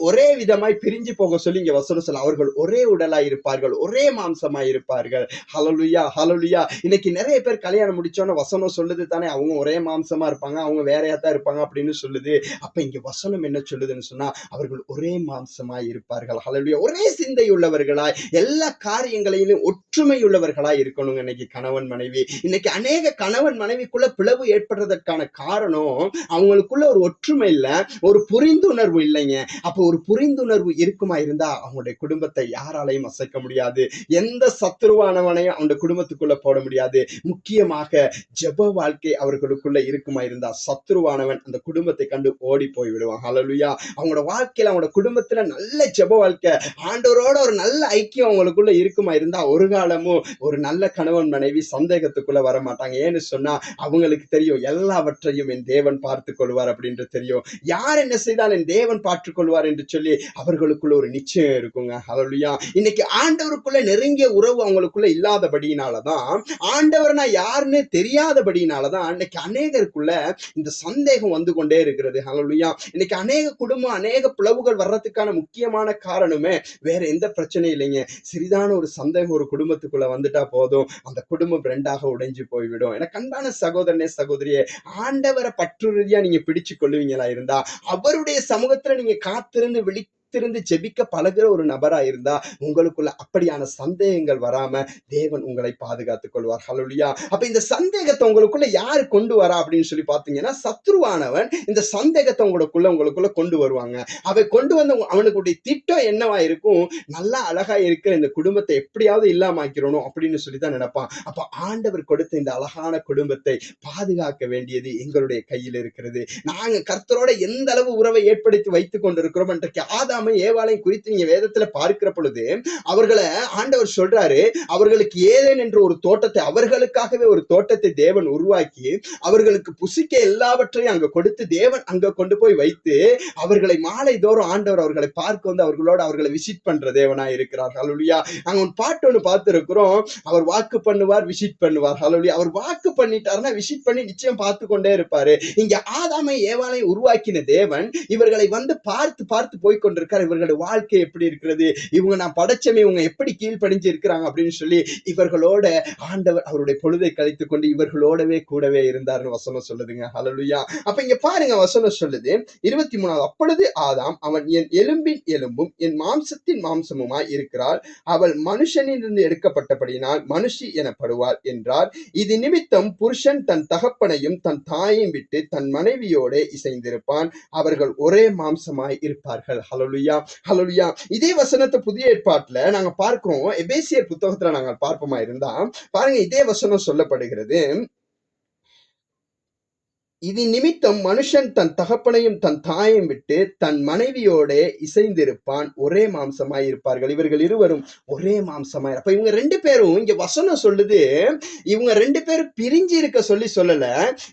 ஒரே விதமாய் பிரிஞ்சு போக சொல்லி இங்க வசனம் சொல்ல. அவர்கள் ஒரே உடலாய் இருப்பார்கள், ஒரே மாம்சமாய் இருப்பார்கள். ஹல்லேலூயா, ஹல்லேலூயா. இன்னைக்கு நிறைய பேர் கல்யாணம் முடிச்சோன்னு வசனம் சொல்லுது தானே, அவங்க ஒரே மாம்சமா இருப்பாங்க, அவங்க வேறையா தான் இருப்பாங்க அப்படின்னு சொல்லுது. அப்ப இங்க வசனம் என்ன சொல்லுதுன்னு சொன்னா, அவர்கள் ஒரே மாம்சமாய் இருப்பார்கள். ஹல்லேலூயா. ஒரே சிந்தை உள்ளவர்களாய், எல்லா காரியங்களிலும் ஒற்றுமை உள்ளவர்களாய் இருக்கணுங்க. இன்னைக்கு கணவன் மனைவி, இன்னைக்கு அநேக கணவன் மனைவிக்குள்ள பிளவு ஏற்படுறதற்கான காரணம் அவங்களுக்குள்ள ஒரு ஒற்றுமை இல்ல, ஒரு புரிந்துணர்வு இல்லைங்க. அப்போ ஒரு புரிந்துணர்வு இருக்குமா இருந்தா அவங்களுடைய குடும்பத்தை யாராலையும் அசைக்க முடியாது. எந்த சத்துருவானவனையும் அவங்க குடும்பத்துக்குள்ள போட முடியாது. முக்கியமாக ஜெப வாழ்க்கை அவர்களுக்குள்ள இருக்குமா இருந்தா சத்துருவானவன் அந்த குடும்பத்தை கண்டு ஓடி போய் விடுவான். ஹல்லேலூயா. அவங்களோட வாழ்க்கையில அவங்களோட குடும்பத்துல நல்ல ஜெப வாழ்க்கை, ஆண்டவரோட ஒரு நல்ல ஐக்கியம் அவங்களுக்குள்ள இருக்குமா இருந்தா ஒரு காலமும் ஒரு நல்ல கணவன் மனைவி சந்தேகத்துக்குள்ள வர மாட்டாங்க. ஏன்னு சொன்னா அவங்களுக்கு தெரியும், எல்லாவற்றையும் என் தேவன் பார்த்துக் கொள்வார் அப்படின்னு தெரியும். யார் என்ன செய்தால் என் தேவன் பார்த்துக் கொள்வார் என்று சொல்லி அவர்களுக்குள்ள ஒரு நிச்சயம் இருக்குங்க. ஹல்லேலூயா. இன்னைக்கு ஆண்டவருக்குள்ள நெருங்கிய உறவு அவங்களுக்குள்ள இல்லாதபடியினாலதான், ஆண்டவர்னா யாருன்னு தெரியாதபடியினாலதான் இன்னைக்கு அநேகருக்குள்ள இந்த சந்தேகம் வந்து கொண்டே இருக்கிறது. ஹல்லேலூயா. இன்னைக்கு அநேக குடும்பம் அநேக பிளவுகள் வர்றதுக்கான முக்கியமான காரணமே வேற எந்த பிரச்சனையும் இல்லைங்க. சிறிதான ஒரு சந்தேகம் ஒரு குடும்பத்துக்குள்ள வந்துட்டா போதும், அந்த குடும்பம் ரெண்டாக உடைஞ்சு போய்விடும். எனக்கு அன்பான சகோதரனே சகோதரியே, ஆண்டவரை பற்றுறுதியா நீங்க பிடிச்சு கொள்ளுவீங்களா இருந்தா, அவருடைய சமூகத்துல நீங்க காத்திருந்து ஜெபிக்க பழகுற ஒரு நபரா இருந்தா உங்களுக்குள்ள அப்படியான சந்தேகங்கள் வராம தேவன் உங்களை பாதுகாத்துக் கொள்வார். ஹல்லேலூயா. அப்ப இந்த சந்தேகத்தை உங்களுக்குள்ள யாரு கொண்டு வரா அப்படின்னு சொல்லி பாத்தீங்கன்னா, சத்ருவானவன் இந்த சந்தேகத்தை உங்களுக்குள்ள கொண்டு வருவாங்க. அவன் கொண்டு வந்து அவனுக்குடைய திட்டம் என்னவா இருக்கும், நல்லா அழகா இருக்கிற இந்த குடும்பத்தை எப்படியாவது இல்லாமக்கிறணும் அப்படின்னு சொல்லிதான் நினைப்பான். அப்ப ஆண்டவர் கொடுத்த இந்த அழகான குடும்பத்தை பாதுகாக்க வேண்டியது எங்களுடைய கையில் இருக்கிறது. நாங்க கர்த்தரோட எந்த அளவு உறவை ஏற்படுத்தி வைத்துக் கொண்டிருக்கிறோம் என்ற ஆதாம் ஏவாளை குறித்து நீங்க வேதத்துல பார்க்கிற பொழுது அவர்களை ஆண்டவர் சொல்றாரு, அவர்களுக்கு ஏதேன் என்ற ஒரு தோட்டத்தை, அவர்களுக்காகவே ஒரு தோட்டத்தை தேவன் உருவாக்கி அவர்களுக்கு புசிக்க எல்லாவற்றையும் அங்க கொடுத்து தேவன் அங்க கொண்டு போய் வைத்து அவர்களை மாலை தோறும் ஆண்டவர் அவர்களை பார்க்க வந்து அவர்களை விசிட் பண்ற தேவனா இருக்கிறார். ஹல்லேலூயா. நாங்க ஒரு பாட்டு ஒண்ணு பார்த்திருக்கிறோம், அவர் வாக்கு பண்ணுவார் விசிட் பண்ணுவார். ஹல்லேலூயா. அவர் வாக்கு பண்ணிட்டாருன்னா விசிட் பண்ணி நிச்சயம் பார்த்து கொண்டே இருப்பாரு. இங்க ஆதாமை ஏவாளை உருவாக்கின தேவன் இவர்களை வந்து பார்த்து போய்கொண்டிருக்க இவர்களுடைய வாழ்க்கை எப்படி இருக்கிறது, இவங்க நான் படைச்சமே இவங்க எப்படி கீழ்ப்படிஞ்சு இருக்கிறாங்க அப்படின்னு சொல்லி இவர்களோட ஆண்டவர் அவருடைய பொழுதை கழித்துக் கொண்டு இவர்களோடவே கூடவே இருந்தார்னு வசனம் சொல்லுதுங்க. ஹல்லேலூயா. அப்ப இங்க பாருங்க வசனம் சொல்லுது 23வது, அப்பொழுது ஆதாம், அவன் என் எலும்பின் எலும்பும் என் மாம்சத்தின் மாம்சமுமாய் இருக்கிறாள், அவள் மனுஷனிலிருந்து எடுக்கப்பட்டபடியினால் மனுஷி எனப்படுவாள் என்றார். இது நிமித்தம் புருஷன் தன் தகப்பனையும் தன் தாயையும் விட்டு தன் மனைவியோட இசைந்திருப்பான், அவர்கள் ஒரே மாம்சமாய் இருப்பார்கள். ஹல்லேலூயா, ஹல்லேலூயா. இதே வசனத்தை புதிய ஏற்பாட்டுல நாங்க பார்க்கிறோம். எபேசியர் புத்தகத்துல நாங்க பார்ப்போமா இருந்தா பாருங்க, இதே வசனம் சொல்லப்படுகிறது. இது நிமித்தம் மனுஷன் தன் தகப்பனையும் தன் தாயையும் விட்டு தன் மனைவியோட இசைந்திருப்பான், ஒரே மாம்சமாய் இருப்பார்கள். இவர்கள் இருவரும் ஒரே மாம்சமாய். அப்ப இவங்க ரெண்டு பேரும் இங்க வசனம் சொல்லுது, இவங்க ரெண்டு பேரும் பிரிஞ்சு இருக்க சொல்லல.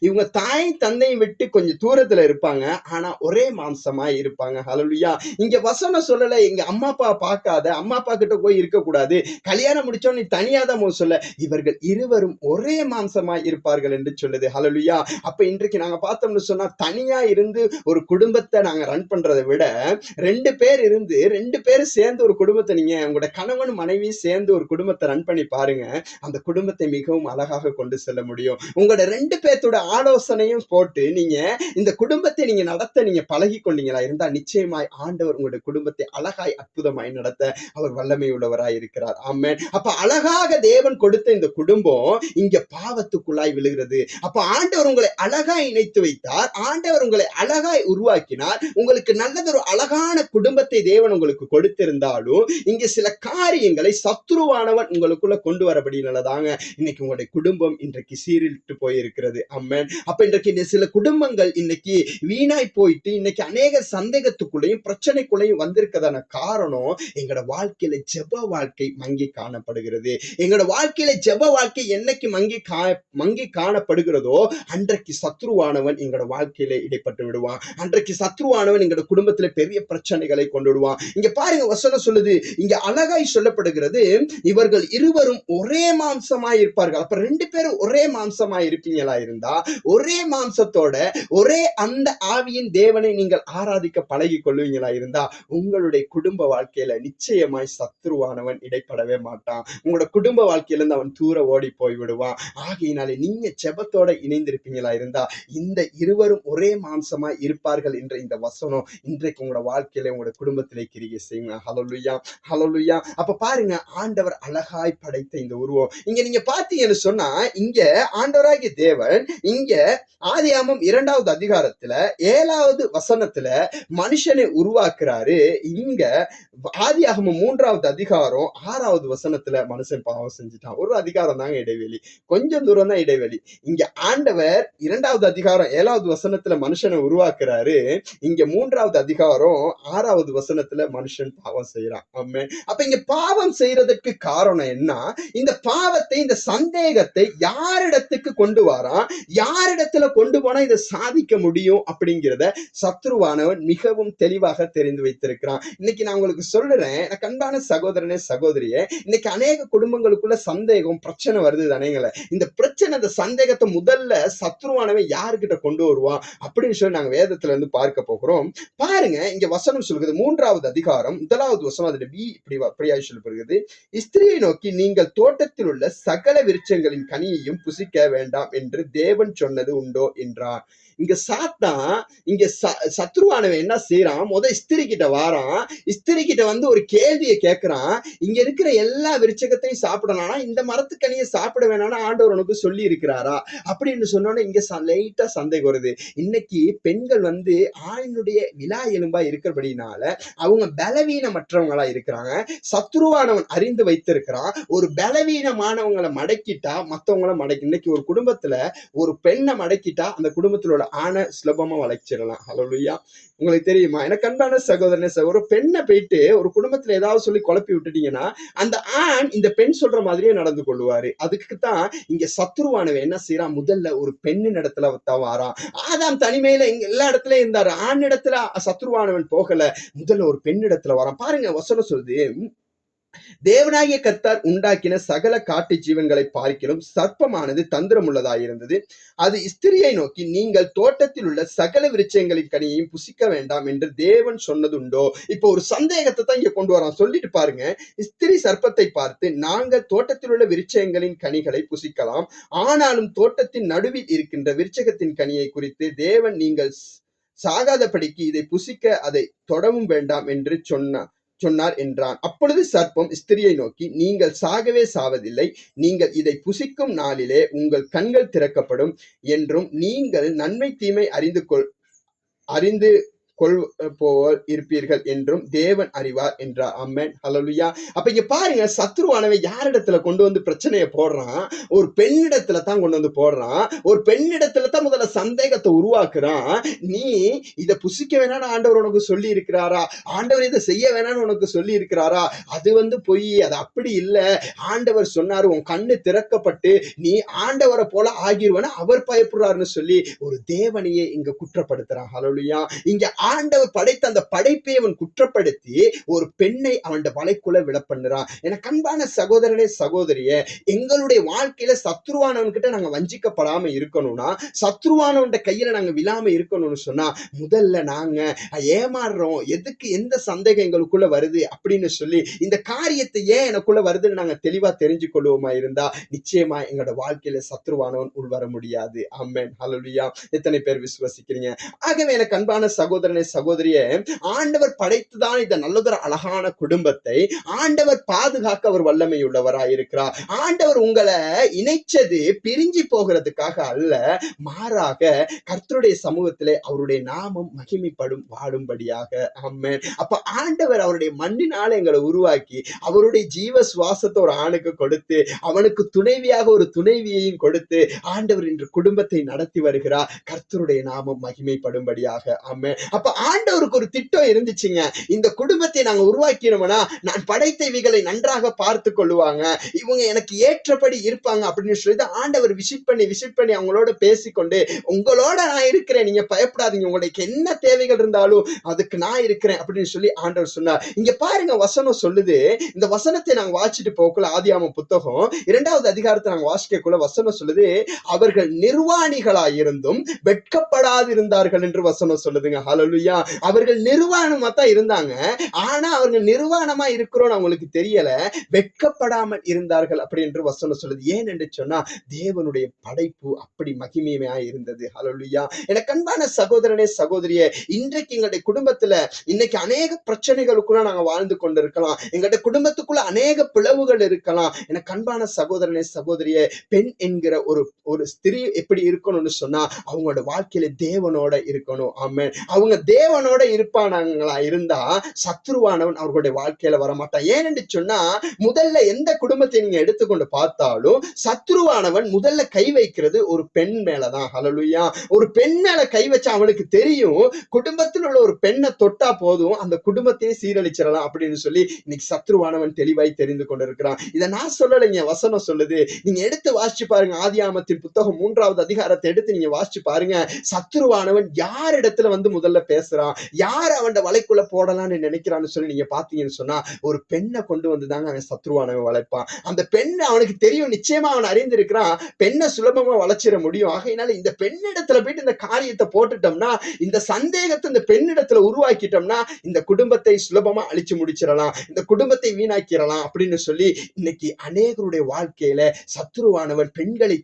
இவங்க தாய் தந்தையும் விட்டு கொஞ்சம் தூரத்துல இருப்பாங்க, ஆனா ஒரே மாம்சமாய் இருப்பாங்க. ஹல்லேலூயா. இங்க வசனம் சொல்லல எங்க அம்மா அப்பா பார்க்காத, அம்மா அப்பா கிட்ட போய் இருக்கக்கூடாது, கல்யாணம் முடிச்சோம் நீ தனியாதான் சொல்ல. இவர்கள் இருவரும் ஒரே மாம்சமாய் இருப்பார்கள் என்று சொல்லுது. ஹல்லேலூயா. அப்ப இன்றைக்கு நாங்க பார்த்தோம்னு சொன்னா, தனியா இருந்து ஒரு குடும்பத்தை நாங்க ரன் பண்றதை விட, ரெண்டு பேர் இருந்து ரெண்டு பேரும் சேர்ந்து ஒரு குடும்பத்தை, நீங்க உங்களோட கணவன் மனைவி சேர்ந்து ஒரு குடும்பத்தை ரன் பண்ணி பாருங்க, அந்த குடும்பத்தை மிகவும் அழகாக கொண்டு செல்ல முடியும். உங்களோட ரெண்டு பேர்த்தோட ஆலோசனையும் போட்டு நீங்க இந்த குடும்பத்தை நீங்க நடத்த நீங்க பழகி கொண்டீங்களா இருந்தா, நிச்சயமாய் ஆண்டவர் உங்களுடைய குடும்பத்தை அழகாய் அற்புதமாய் நடத்த அவர் வல்லமை உள்ளவராய் இருக்கிறார். ஆமென். அப்ப அழகாக தேவன் கொடுத்த இந்த குடும்பம் இங்க பாவத்துக்குள்ளாய் விழுகிறது. அப்ப ஆண்டவர் உங்களை அழகாய் இணைத்து வைத்தார், ஆண்டவர் உங்களை அழகாய் உருவாக்கினார். உங்களுக்கு நல்லதொரு அழகான குடும்பத்தை தேவன் உங்களுக்கு கொடுத்திருந்தாலும், இங்க சில காரியங்களை சத்துருவானவன் உங்களுக்குள்ள கொண்டு வரபடினாலதாங்க இன்னைக்கு உங்களுடைய குடும்பம் இன்றைக்கு சீரிட்டு போயிருக்கிறது. ஆமென். அப்ப இன்றைக்கு சில குடும்பங்கள் இன்னைக்கு வீணாய் போயிட்டு இன்னைக்கு அநேக சந்தேகத்துக்குள்ளேயும் பிரச்சனைக்குள்ளேயும் வந்திருக்கதான காரணம், எங்களோட வாழ்க்கையில ஜெப வாழ்க்கை மங்கி காணப்படுகிறது. எங்களோட வாழ்க்கையில ஜெப வாழ்க்கை என்னைக்கு மங்கி காணப்படுகிறதோ, அன்றைக்கு சத்ருவானவன் எங்களோட வாழ்க்கையில இடைப்பட்டு விடுவான். அன்றைக்கு சத்ருவானவன் எங்களோட குடும்பத்துல பெரிய பிரச்சனைகளை கொண்டு விடுவான். இங்க பாருங்க வசனம் சொல்லுது, இங்க அழகாய் சொல்லப்படுகிறது, இவர்கள் இருவரும் ஒரே மாம்சமாய் இருப்பார்கள். அப்ப ரெண்டு பேரும் ஒரே மாம்சமாய் இருப்பீங்களா இருந்தா, ஒரே மாம்சத்தோட ஒரே அந்த ஆவியின் தேவனை நீங்கள் ஆராதிக்க பழகி கொள்வீங்களா இருந்தா, உங்களுடைய குடும்ப வாழ்க்கையில நிச்சயமாய் சத்ருவானவன் இடைப்படவே மாட்டான். உங்களோட குடும்ப வாழ்க்கையில இருந்து அவன் தூர ஓடி போய் விடுவான். ஆகையினாலே நீங்க ஜெபத்தோட இணைந்திருப்பீங்களா இருந்தா, இந்த இருவரும் ஒரே மாம்சமாய் இருப்பார்கள் என்ற இந்த வசனம் இன்றைக்கு உங்களோட வாழ்க்கையில உங்களோட குடும்பத்திலே கிரியை செய்யுங்க. ஹல்லேலூயா, ஹல்லேலூயா. அப்ப பாருங்க, ஆண்டவர் அழகாய் படைத்த இந்த உருவம் இங்க நீங்க பாத்தீங்கன்னு சொன்னா, இங்க ஆண்டவராகிய தேவன் இங்க ஆதியாகமம் 2வது அதிகாரத்துல 7வது வசனத்துல மனுஷனை உருவாக்குறாரு. இங்க ஆதியாகமம் 3வது அதிகாரம் 6வது வசனத்துல மனுஷன் பாவம் செஞ்சுட்டான். ஒரு அதிகாரம் தாங்க இடைவெளி, கொஞ்சம் தூரம் தான் இடைவெளி. இங்க ஆண்டவர் 2வது அதிகாரம் 7வது வசனத்துல மனுஷனை உருவாக்குறாரு. இங்க 3வது அதிகாரம் 6வது வசனத்துல மனுஷன் பாவம் செய்யறான். ஆமென். அப்ப இங்க பாவம் செய்யறதுக்கு காரணம் என்ன? இந்த பாவத்தை, இந்த சந்தேகத்தை யாரிடத்துக்கு கொண்டு வரான், யாரிடத்துல கொண்டு போனா இதை சாதிக்க முடியும் அப்படிங்கிறத சத்ருவானவன் மிகவும் தெளிவாக தெரிந்து வைத்திருக்கிறான். இன்னைக்கு நான் உங்களுக்கு சொல்றேன், எனக்கு அன்பான சகோதரனே சகோதரியே, இன்னைக்கு அநேக குடும்பங்களுக்குள்ள சந்தேகம் பிரச்சனை வருது தானேங்கள. இந்த பிரச்சனை, இந்த சந்தேகத்தை முதல்ல சத்ருவானவன் யாருக்கிட்ட கொண்டு வருவான் அப்படின்னு சொல்லி நாங்க வேதத்துல இருந்து பார்க்க போகிறோம். பாருங்க, இங்க வசனம் சொல்கிறது 3வது அதிகாரம் 1வது வசனம், அதுல இப்படியாய் சொல்லப்படுகிறது, ஸ்திரியை நோக்கி நீங்கள் தோட்டத்தில் உள்ள சகல விருட்சங்களின் கனியையும் புசிக்க வேண்டாம் என்று தேவன் சொன்னது உண்டோ என்றார். இங்க சாத்தான், இங்க சத்ருவானவன் என்ன செய்யறான், ஸ்திரி கிட்ட வாரான். ஸ்திரி கிட்ட வந்து ஒரு கேள்வியை கேட்கிறான், இங்க இருக்கிற எல்லா விருட்சகத்தையும் சாப்பிடலாம்னா இந்த மரத்துக்கனியை சாப்பிட வேணாம்னு ஆண்டவர் உனக்கு சொல்லி இருக்கிறாரா அப்படின்னு சொன்னோன்னே இங்க லைட்டா சந்தேகம் வருது. இன்னைக்கு பெண்கள் வந்து ஆணினுடைய விலா எலும்பா இருக்கிறபடினால அவங்க பலவீனமற்றவங்களா இருக்கிறாங்க. சத்ருவானவன் அறிந்து வைத்திருக்கிறான், ஒரு பலவீனமானவங்களை மடக்கிட்டா மத்தவங்களை மடக்கி. இன்னைக்கு ஒரு குடும்பத்துல ஒரு பெண்ணை மடக்கிட்டா அந்த குடும்பத்துல ஆணை சுலபமா வளைச்சிடலாம். ஹல்லேலூயா. உங்களுக்கு தெரியுமா, எனக்கு அன்பான சகோதரனே, ஒரு பெண்ணை போயிட்டு ஒரு குடும்பத்துல ஏதாவது சொல்லி குழப்பி விட்டுட்டீங்கன்னா, அந்த ஆண் இந்த பெண் சொல்ற மாதிரியே நடந்து கொள்வாரு. அதுக்குத்தான் இங்க சத்ருவானவன் என்ன செய்யறான், முதல்ல ஒரு பெண்ணின் இடத்துல வாரான். ஆதாம் தனிமையில இங்க எல்லா இடத்துலயும் இருந்தாரு, ஆண் இடத்துல சத்ருவானவன் போகல, முதல்ல ஒரு பெண் இடத்துல வரான். பாருங்க வசனம் சொல்லுது, தேவனாகிய கர்த்தர் உண்டாக்கின சகல காட்டு ஜீவன்களை பார்க்கிலும் சர்ப்பமானது தந்திரமுள்ளதாயிருந்தது. அது ஸ்திரியை நோக்கி நீங்கள் தோட்டத்தில் உள்ள சகல விருட்சங்களின் கனியையும் புசிக்க வேண்டாம் என்று தேவன் சொன்னதுண்டோ. இப்போ ஒரு சந்தேகத்தை தான் இங்க கொண்டு வரான். சொல்லிட்டு பாருங்க, ஸ்திரி சர்ப்பத்தை பார்த்து, நாங்கள் தோட்டத்தில் உள்ள விருட்சங்களின் கனிகளை புசிக்கலாம், ஆனாலும் தோட்டத்தின் நடுவில் இருக்கின்ற விருட்சகத்தின் கனியை குறித்து தேவன் நீங்கள் சாகாதபடிக்கு இதை புசிக்க அதை தொடவும் வேண்டாம் என்று சொன்னார் என்றான். அப்பொழுது சர்ப்பம் ஸ்திரியை நோக்கி, நீங்கள் சாகவே சாவதில்லை, நீங்கள் இதை புசிக்கும் நாளிலே உங்கள் கண்கள் திறக்கப்படும் என்றும் நீங்கள் நன்மை தீமை அறிந்து போல் இருப்பீர்கள் என்றும் தேவன் அறிவார் என்றார். ஆமென். ஹல்லேலூயா. அப்ப இங்க பாருங்க, சத்துருவானவன் யாரிடத்துல கொண்டு வந்து பிரச்சனையை போடுறான்? ஒரு பெண்ணிடத்துல தான் கொண்டு வந்து போடுறான். ஒரு பெண்ணிடத்துல தான் முதல்ல சந்தேகத்தை உருவாக்குறான். நீ இதை புசிக்க வேணாம்னு ஆண்டவர் உனக்கு சொல்லி இருக்கிறாரா? ஆண்டவர் இதை செய்ய வேணாம்னு உனக்கு சொல்லி இருக்கிறாரா? அது பொய், அது அப்படி இல்ல. ஆண்டவர் சொன்னாரு, உன் கண்ணு திறக்கப்பட்டு நீ ஆண்டவரை போல ஆகிருவன அவர் பயப்படுறாருன்னு சொல்லி ஒரு தேவனையே இங்க குற்றப்படுத்துறான். ஹல்லேலூயா. இங்க ஆண்டவர் படைத்த அந்த படைப்பை அவன் குற்றப்படுத்தி ஒரு பெண்ணை அவன் வலைக்குள்ள விட பண்ணுறான். எனக்கு அன்பான சகோதரனே சகோதரியே, எங்களுடைய வாழ்க்கையில சத்ருவானவன் கிட்ட நாங்க வஞ்சிக்கப்படாம இருக்கணும்னா, சத்ருவானவன் கையில நாங்க விழாம இருக்கணும்னு சொன்னா, முதல்ல நாங்க ஏமாறுறோம், எதுக்கு எந்த சந்தேகம் எங்களுக்குள்ள வருது அப்படின்னு சொல்லி இந்த காரியத்தை ஏன் எனக்குள்ள வருதுன்னு நாங்க தெளிவா தெரிஞ்சு கொள்வோமா இருந்தா, நிச்சயமா எங்களோட வாழ்க்கையில சத்ருவானவன் உள்வர முடியாது. ஆமென். ஹல்லேலூயா. எத்தனை பேர் விசுவசிக்கிறீங்க? ஆகவே எனக்கு அன்பான சகோதரனே சகோதரியே, ஆண்டவர் படைத்துதான் இந்த நல்லதொரு அழகான குடும்பத்தை ஆண்டவர் பாதுகாக்க அவர் வல்லமை உள்ளவராய் இருக்கிறார். ஆண்டவர் உங்களை இணைச்சது பிரிஞ்சு போகிறதுக்காக அல்ல, மாறாக கர்த்தருடைய சமூகத்திலே அவருடைய நாமம் மகிமைப்படும் வாழும்படியாக. ஆமென். அப்ப ஆண்டவர் அவருடைய மண்ணினால எங்களை உருவாக்கி அவருடைய ஜீவ சுவாசத்தை ஒரு ஆணுக்கு கொடுத்து அவனுக்கு துணைவியாக ஒரு துணைவியையும் கொடுத்து ஆண்டவர் இன்று குடும்பத்தை நடத்தி வருகிறார். கர்த்தருடைய நாமம் மகிமைப்படும்படியாக. ஆமென். அப்ப ஆண்டவருக்கு ஒரு திட்டம் இருந்துச்சுங்க. இந்த குடும்பத்தை நாங்க உருவாக்கினோம்னா நான் படைத்தவைகளை நன்றாக பார்த்து கொள்ளுவாங்க, இவங்க எனக்கு ஏற்றபடி இருப்பாங்க அப்படின்னு சொல்லி ஆண்டவர் விசிட் பண்ணி அவங்களோட பேசிக்கொண்டு, உங்களோட நான் இருக்கிறேன், நீங்க பயப்படாதீங்க, உங்களுக்கு என்ன தேவைகள் இருந்தாலும் அதுக்கு நான் இருக்கிறேன் அப்படின்னு சொல்லி ஆண்டவர் சொன்னார். இங்க பாருங்க, வசனம் சொல்லுது. இந்த வசனத்தை நாங்க வாசிச்சுட்டு போகல, ஆதியாகமம் புத்தகம் 2வது அதிகாரத்தை நாங்க வாசிக்கக்குள்ள வசனம் சொல்லுது, அவர்கள் நிர்வாணிகளாயிருந்தும் வெட்கப்படாதிருந்தார்கள் என்று வசனம் சொல்லுதுங்க. ஹல்லேலூயா. அவர்கள் நிர்வாணமா தான் இருந்தாங்க, ஆனா அவர்கள் நிர்வாணமா இருக்கிறோம் அவங்களுக்கு தெரியல, வெட்கப்படாமல் இருந்தார்கள் அப்படி என்று வசனம் சொல்லுது. ஏன் என்று சொன்னா, தேவனுடைய படைப்பு அப்படி மகிமையா இருந்தது. ஹல்லேலூயா. எனக்கு அன்பான சகோதரனே சகோதரியே, இன்றைக்கு எங்களுடைய குடும்பத்துல இன்னைக்கு அநேக பிரச்சனைகளுக்குள்ள நாங்க வாழ்ந்து கொண்டிருக்கலாம், எங்களுடைய குடும்பத்துக்குள்ள அநேக பிளவுகள் இருக்கலாம். எனக்கு அன்பான சகோதரனே சகோதரியே, பெண் என்கிற ஒரு ஸ்திரீ எப்படி இருக்கணும்னு சொன்னா, அவங்களோட வாழ்க்கையில தேவனோட இருக்கணும். ஆமென். அவங்க தேவனோட இருப்பானாங்களா இருந்தா சத்ருவானவன் அவர்களுடைய வாழ்க்கையில வரமாட்டான். ஏனென்று சொன்னா, முதல்ல எந்த குடும்பத்தை நீங்க எடுத்துக்கொண்டு பார்த்தாலும் சத்ருவானவன் முதல்ல கை வைக்கிறது ஒரு பெண் மேலதான். ஹல்லேலூயா. ஒரு பெண் மேல கை வச்சா அவனுக்கு தெரியும், குடும்பத்தில் உள்ள ஒரு பெண்ணை தொட்டா போதும் அந்த குடும்பத்தையே சீரழிச்சிடலாம் அப்படின்னு சொல்லி இன்னைக்கு சத்ருவானவன் தெளிவாய் தெரிந்து கொண்டிருக்கிறான். இதை நான் சொல்லலைங்க, வசனம் சொல்லுது. நீங்க எடுத்து வாசிச்சு பாருங்க, ஆதியாகமத்தின் புத்தகம் 3வது அதிகாரத்தை எடுத்து நீங்க வாசிச்சு பாருங்க. சத்ருவானவன் யார் இடத்துல முதல்ல பேசுறான், யார் அவன் வலைக்குள்ள போடலாம்னு நினைக்கிறான்னு சொல்லி நீங்க பாத்தீங்கன்னு சொன்னா, ஒரு பெண்ணை கொண்டு வந்துதாங்க அவன் சத்ருவானவன் வளைப்பான். அந்த பெண்ணை அவனுக்கு தெரியும், நிச்சயமா அவன் அறிந்திருக்கிறான், பெண்ணை சுலபமா வளைச்சிட முடியும். ஆகையினால இந்த பெண்ணிடத்துல போயிட்டு இந்த காரியத்தை போட்டுட்டோம்னா, இந்த சந்தேகத்தை இந்த பெண்ணிடத்துல உருவாக்கிட்டோம்னா, இந்த குடும்பத்தை சுலபமா அழிச்சு முடிச்சிடலாம், இந்த குடும்பத்தை வீணாக்கிடலாம் அப்படின்னு சொல்லி இன்னைக்கு அநேகருடைய வாழ்க்கையில சத்ருவானவன் பெண்களை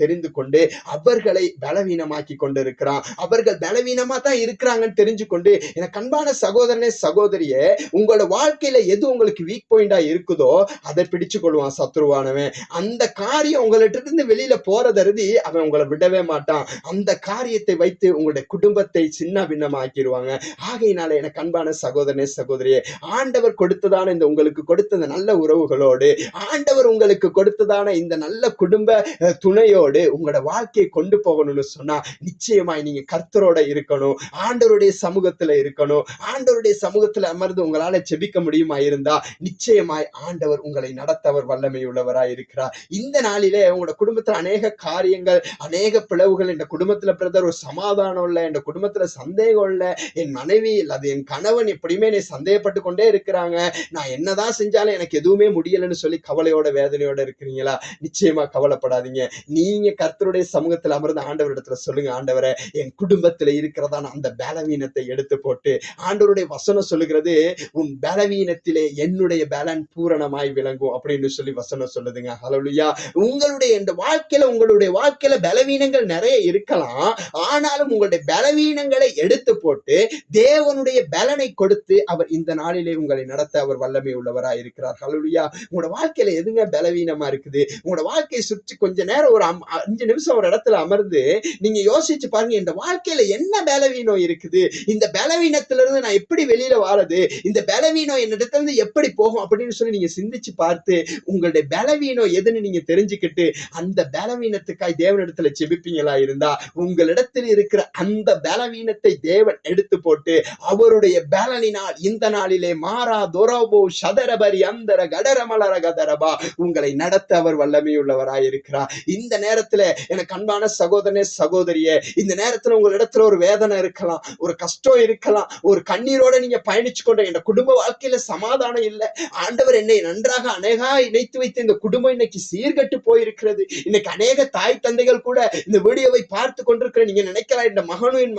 தெரிந்து கொண்டு அவர்களை பலவீனமாக்கி கொண்டிருக்கிறான். அவர்கள் பலவீனமா தான் இருக்கிறாங்கன்னு தெரிஞ்சு கொண்டு, எனக்கு அன்பான சகோதரனே சகோதரியே, உங்களோட வாழ்க்கையில எது உங்களுக்கு வீக் பாயிண்டா இருக்குதோ அதை பிடிச்சு கொள்வான் சத்ருவானவன். அந்த காரியம் உங்கள்ட்ட இருந்து வெளியில போறதருதி அவன் உங்களை விடவே மாட்டான். அந்த காரியத்தை வைத்து உங்களுடைய குடும்பத்தை சின்ன பின்னமாக்கிடுவாங்க. ஆகையினால எனக்கு அன்பான சகோதரனே சகோதரியே, ஆண்டவர் கொடுத்ததான இந்த உங்களுக்கு கொடுத்த நல்ல உறவுகளோடு, ஆண்டவர் உங்களுக்கு கொடுத்ததான இந்த நல்ல குடும்ப துணையோடு உங்களோட வாழ்க்கையை கொண்டு போகணும்னு சொன்னா, நிச்சயமாய் நீங்க கர்த்தரோட இருக்கணும், ஆண்டவருடைய சமூகத்துல இருக்கணும். ஆண்டவருடைய சமூகத்துல அமர்ந்து உங்களால ஜெபிக்க முடியுமா இருந்தா, நிச்சயமாய் ஆண்டவர் உங்களை நடத்தவர் வல்லமை உள்ளவராய் இருக்கிறார். இந்த நாளிலே உங்களோட குடும்பத்துல அநேக காரியங்கள், அநேக பிளவுகள், இந்த குடும்பத்துல பிரதர் ஒரு சமாதானம் இல்ல, இந்த குடும்பத்துல சந்தேகம் இல்ல, என் மனைவி அல்லது என் கணவன் எப்படியுமே என்னை சந்தேகப்பட்டு கொண்டே இருக்கிறாங்க, நான் என்னதான் செஞ்சாலும் எனக்கு எதுவுமே முடியலன்னு சொல்லி கவலையோட வேதனையோட இருக்கிறீங்களா? நிச்சயமா கவலைப்படாதீங்க. நீங்க கர்த்தருடைய சமூகத்துல அமர்ந்து ஆண்டவரிடத்துல சொல்லுங்க, ஆண்டவரே என் குடும்பத்துல இருக்கிறதான அந்த பலவீனத்தை எடுத்து போட்டு, ஆண்டவருடைய வசனம் சொல்லுகிறது, உன் பலவீனத்திலே என்னுடைய பலன் பூரணமாய் விளங்கும் அப்படின்னு சொல்லி வசனம் சொல்லுதுங்க. ஹல்லேலூயா. உங்களுடைய வாழ்க்கையில பலவீனங்கள் நிறைய இருக்கலாம், ஆனாலும் உங்களுடைய பலவீனங்களை எடுத்து போட்டு தேவனுடைய பலனை கொடுத்து அவர் இந்த நாளிலே உங்களை நடத்த அவர் வல்லமை உள்ளவராய் இருக்கிறார். ஹல்லேலூயா. உங்களோட வாழ்க்கையில எதுங்க பலவீனமா இருக்குது? உங்களோட வாழ்க்கையை சுற்றி கொஞ்ச நேரம் ஒரு 5 நிமிஷம் ஒரு இடத்துல அமர்ந்து நீங்க யோசிச்சு பாருங்க, இந்த வாழ்க்கையில என்ன பலவீனம் இருக்குது, இந்த பலவீனத்திலிருந்து நான் எப்படி வெளியில வாழது, இந்த பலவீனம் என்னிடத்துல இருந்து எப்படி போகும் அப்படின்னு சொல்லி நீங்க சிந்திச்சு பார்த்து உங்களுடைய பலவீனம் எதுன்னு நீங்க தெரிஞ்சுக்கிட்டு அந்த பலவீனத்துக்காய் தேவனிடத்துல ஜெபிப்பீங்களா இருந்தா உங்களிடத்தில் இருக்கிற அந்த பலவீனத்தை தேவன் எடுத்து போட்டு அவருடைய பலனினால் இந்த நாளிலே மாறா துரோபோ சதரபரி அந்தர கடரமலர கதரபா உங்களை நடத்த அவர் வல்லமையுள்ளவராய் இருக்கிறார். இந்த நேரத்துல எனக்கு அன்பான சகோதரனே சகோதரியே, இந்த நேரத்துல உங்களிடத்துல ஒரு வேதனை இருக்கலாம், ஒரு கஷ்டம் இருக்கலாம், ஒரு கண்ணீரோட நீங்க பயணிச்சு கொண்ட என் குடும்ப வாழ்க்கையில சமாதானம் இல்லை, ஆண்டவர் என்னை நன்றாக அநேகா இணைத்து வைத்த இந்த குடும்பம் இன்னைக்கு சீர்கட்டு போயிருக்கிறது. இன்னைக்கு அநேக தாய் தந்தைகள் கூட இந்த வீடியோவை பார்த்து கொண்டிருக்கிற நீங்க நினைக்கலாம் இந்த மகனும் என்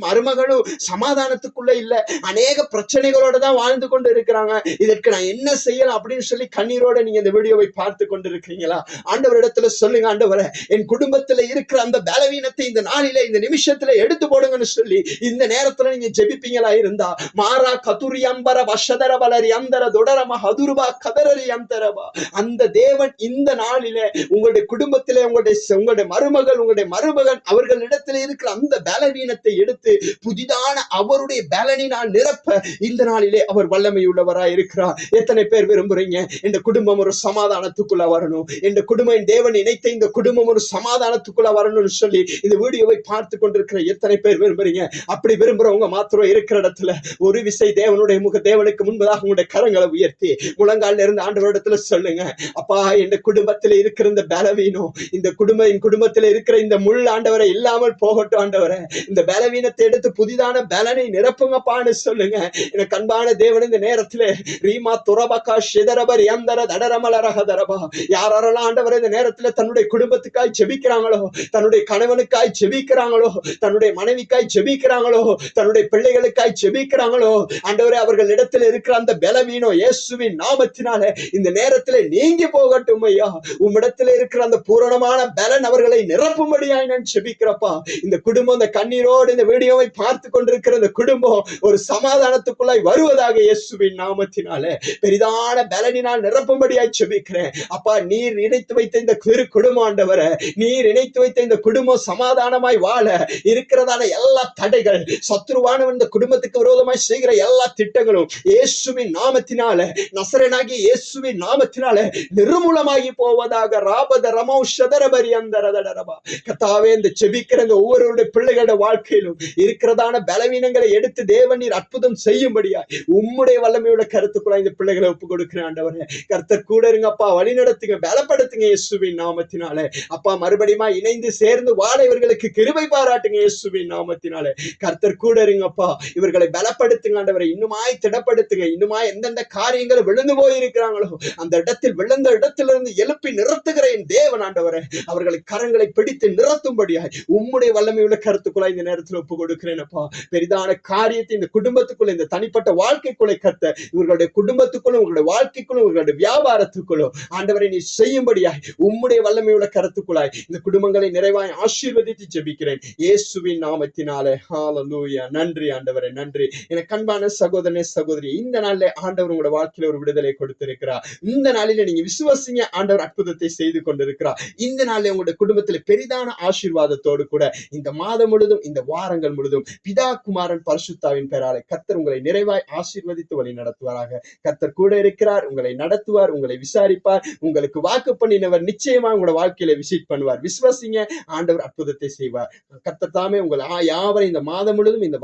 மருமகனும் சமாதானத்துக்குள்ள இல்ல, அநேக பிரச்சனைகளோட தான் வாழ்ந்து கொண்டு இருக்கிறாங்க, இதற்கு நான் என்ன செய்யலாம் அப்படின்னு சொல்லி கண்ணீரோட நீங்க இந்த வீடியோவை பார்த்து கொண்டிருக்கிறீங்களா? ஆண்டவரிடத்துல சொல்லுங்க, ஆண்டவரே என் குடும்பத்துல இருக்கிற அந்த பலவீனத்தை இந்த நாளில இந்த நிமிஷத்துல எடுத்து போடுங்கன்னு சொல்லி இந்த நேரத்துல நீங்க ஜெபிப்பீங்களா இருந்தா மாறா கதுரி அம்பர வஷதர பலரி அந்தர தொடரம ஹதுருபா கதரரி அந்தரபா அந்த தேவன் இந்த நாளில உங்களுடைய குடும்பத்திலே உங்களுடைய மருமகள் உங்களுடைய மருமகன் அவர்களிடத்தில் இருக்கிற அந்த பலவீனத்தை எடுத்து புதிதான அவருடைய பலனினால் நிரப்ப இந்த நாளிலே அவர் வல்லமை உள்ளவராய் இருக்கிறார். எத்தனை பேர் விரும்புறீங்க இந்த குடும்பம் ஒரு சமாதானத்துக்குள்ள வரணும், இந்த குடும்பம் தேவன் இணைத்த இந்த குடும்பம் ஒரு சமாதானத்துக்குள்ள வரணும்னு சொல்லி இந்த வீடியோவை பார்த்து கொண்டிருக்கிற எத்தனை பேர் விரும்புறீங்க? அப்படி விரும்புறவங்க மாத்திரம் இருக்கிற இடத்துல ஒரு விசை தேவனுக்கு முன்பதாக உங்களுடைய கரங்களை உயர்த்தி முழங்கால இருந்து ஆண்டவரிடத்துல சொல்லுங்க, அப்பா இந்த குடும்பத்துல இருக்கிற இந்த பலவீனம், இந்த குடும்பத்துல இருக்கிற இந்த முள் ஆண்டவரை இல்லாமல் போகட்டும், ஆண்டவரை இந்த பலவீனத்தை எடுத்து புதிதான பலனை நிரப்புங்கப்பான்னு சொல்லுங்க. எனக்கு அன்பான தேவன் இந்த நேரத்துல ரீமா துரபகா ஷிதரபர் எந்தர தடரமலரகதரபா யாரெல்லாம் ஆண்டவரை இந்த நேரத்துல தன்னுடைய குடும்பத்துக்காய் ஜெபிக்கிறாங்களோ, தன்னுடைய கணவனுக்காய் ஜெபிக்கிறாங்களோ, தன்னுடைய மனைவிக்காய் ஜெபிக்கிறாங்களோ, தன்னுடைய பிள்ளைகளுக்காய் ஜெபிக்கிறாங்களோ, ஆண்டவரே அவர்கள் இடத்துல இருக்கிற அந்த பலவீனம் இயேசுவின் நாமத்தினால இந்த நேரத்துல நீங்கி போகட்டும் ஐயா. உம்மிடத்துல இருக்கிற அந்த பூரணமான பலன் அவர்களை நிரப்பும்படியாய் நான் ஜெபிக்கிறப்பா. இந்த குடும்பம் இந்த கண்ணீரோடு இந்த வீடியோவை பார்த்து கொண்டிருக்கிற இந்த குடும்பம் ஒரு சமாதானத்துக்குள்ளாய் வருவதாக இயேசுவின் நாமத்தினால பெரிதான பலனினால் நிரப்பும்படியாய் ஜெபிக்கிறேன் அப்பா. நீர் இணைத்து வைத்த இந்த குடும்பம் ஆண்டவரே, நீர் இணைத்து வைத்த இந்த குடும்பம் சமாதானமாய் வாழ இருக்கிறதான எல்லா தடைகள், சத்துருவானவன் இந்த குடும்பத்துக்கு விரோதமாய் செய்கிற எல்லா திட்டங்களும் இயேசுவின் நாமத்தினால, நசரேயனாகிய இயேசுவின் நாமத்தினால நிர்மூலமாகி போவதாக. ராபத ரமௌ ஷதரபரி அந்தரதரபா கர்த்தாவே, இந்த ஜெபிக்கிற இந்த ஒவ்வொருடைய பிள்ளைகளுடைய வாழ்க்கையிலும் இருக்கிறதான பலவீனங்களை எடுத்து தேவன் நீர் அற்புதம் செய்யும்படியாய் உம்முடைய வல்லமையோட கருத்துக்குள்ள இந்த பிள்ளைகளை ஒப்பு கொடுக்கிறேன் ஆண்டவரே. கர்த்தர் கூட இருங்கப்பா, வழி நடத்துங்க, பலப்படுத்துங்க இயேசுவின் நாமத்தினாலே அப்பா. மறுபடியும் இணைந்து சேர்ந்து வாழ இவர்களுக்கு கிருபை பாராட்டுங்க இயேசுவின் நாமத்தினாலே. கர்த்தர் கூட இருங்கப்பா, இவர்களை பலப்படுத்துங்க ஆண்டவரை, இன்னுமாய் திடப்படுத்துங்க. இன்னுமாய் எந்தெந்த காரியங்கள் விழுந்து போயிருக்கிறாங்களோ அந்த இடத்தில் விழுந்த இடத்திலிருந்து எழுப்பி நிறுத்துகிற என் தேவன் ஆண்டவரை அவர்களை கரங்களை பிடித்து நிறுத்தும்படியாய் உம்முடைய வல்லமையுள்ள கருத்துக்குள்ள இந்த நேரத்தில் ஒப்பு கொடுக்கிறேன் அப்பா. பெரிதான காரியத்தை இந்த குடும்பத்துக்குள்ள, இந்த தனிப்பட்ட வாழ்க்கைக்குள்ள கர்த்த இவர்களுடைய குடும்பத்துக்குள்ளும் உங்களுடைய வாழ்க்கைக்குள்ளும் உங்களுடைய வியாபாரத்துக்குள்ளும் ஆண்டவரை நீ செய்யும்படியாய் உம்முடைய வல்லமையுள்ள கருத்துக்குள்ளாய் இந்த குடும்பங்களை நிறைவாய் ஆசீர்வதித்து ஜெபிக்கிறேன் இயேசுவின் நாமத்தினாலே. ஹல்லேலூயா. நன்றி ஆண்டவரே, நன்றி. எனக்கு அன்பான சகோதரனே சகோதரி, இந்த நாளிலே ஆண்டவர் உங்களோட வாழ்க்கையில ஒரு விடுதலை கொடுத்திருக்கிறார். இந்த நாளில நீங்க விசுவாசிங்க, ஆண்டவர் அற்புதத்தை செய்து கொண்டிருக்கிறார். இந்த நாளில் உங்களுடைய குடும்பத்தில் பெரிதான ஆசீர்வாதத்தோடு கூட இந்த மாதம் முழுதும் இந்த வாரங்கள் முழுதும் பிதா குமாரன் பரிசுத்தாவின் பெயராலே கர்த்தர் உங்களை நிறைவாய் ஆசீர்வதித்து வழி நடத்துவாராக. கர்த்தர் கூட இருக்கிறார், உங்களை நடத்துவார், உங்களை விசாரிப்பார். உங்களுக்கு வாக்கு பண்ணினவர் நிச்சயமா உங்களோட வாழ்க்கையில விசிட் பண்ணுவார். விசுவாசிங்க, ஆண்டவர் அற்புதத்தை செய்வார். கர்த்தர் தாமே உங்கள் யாவரை இந்த மாதம் முழுதும் இந்த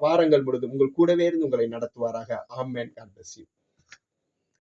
வாரங்கள் முழுதும் உங்கள் கூடவே இருந்து உங்களை நடத்துவாராக. ஆமென். God bless you.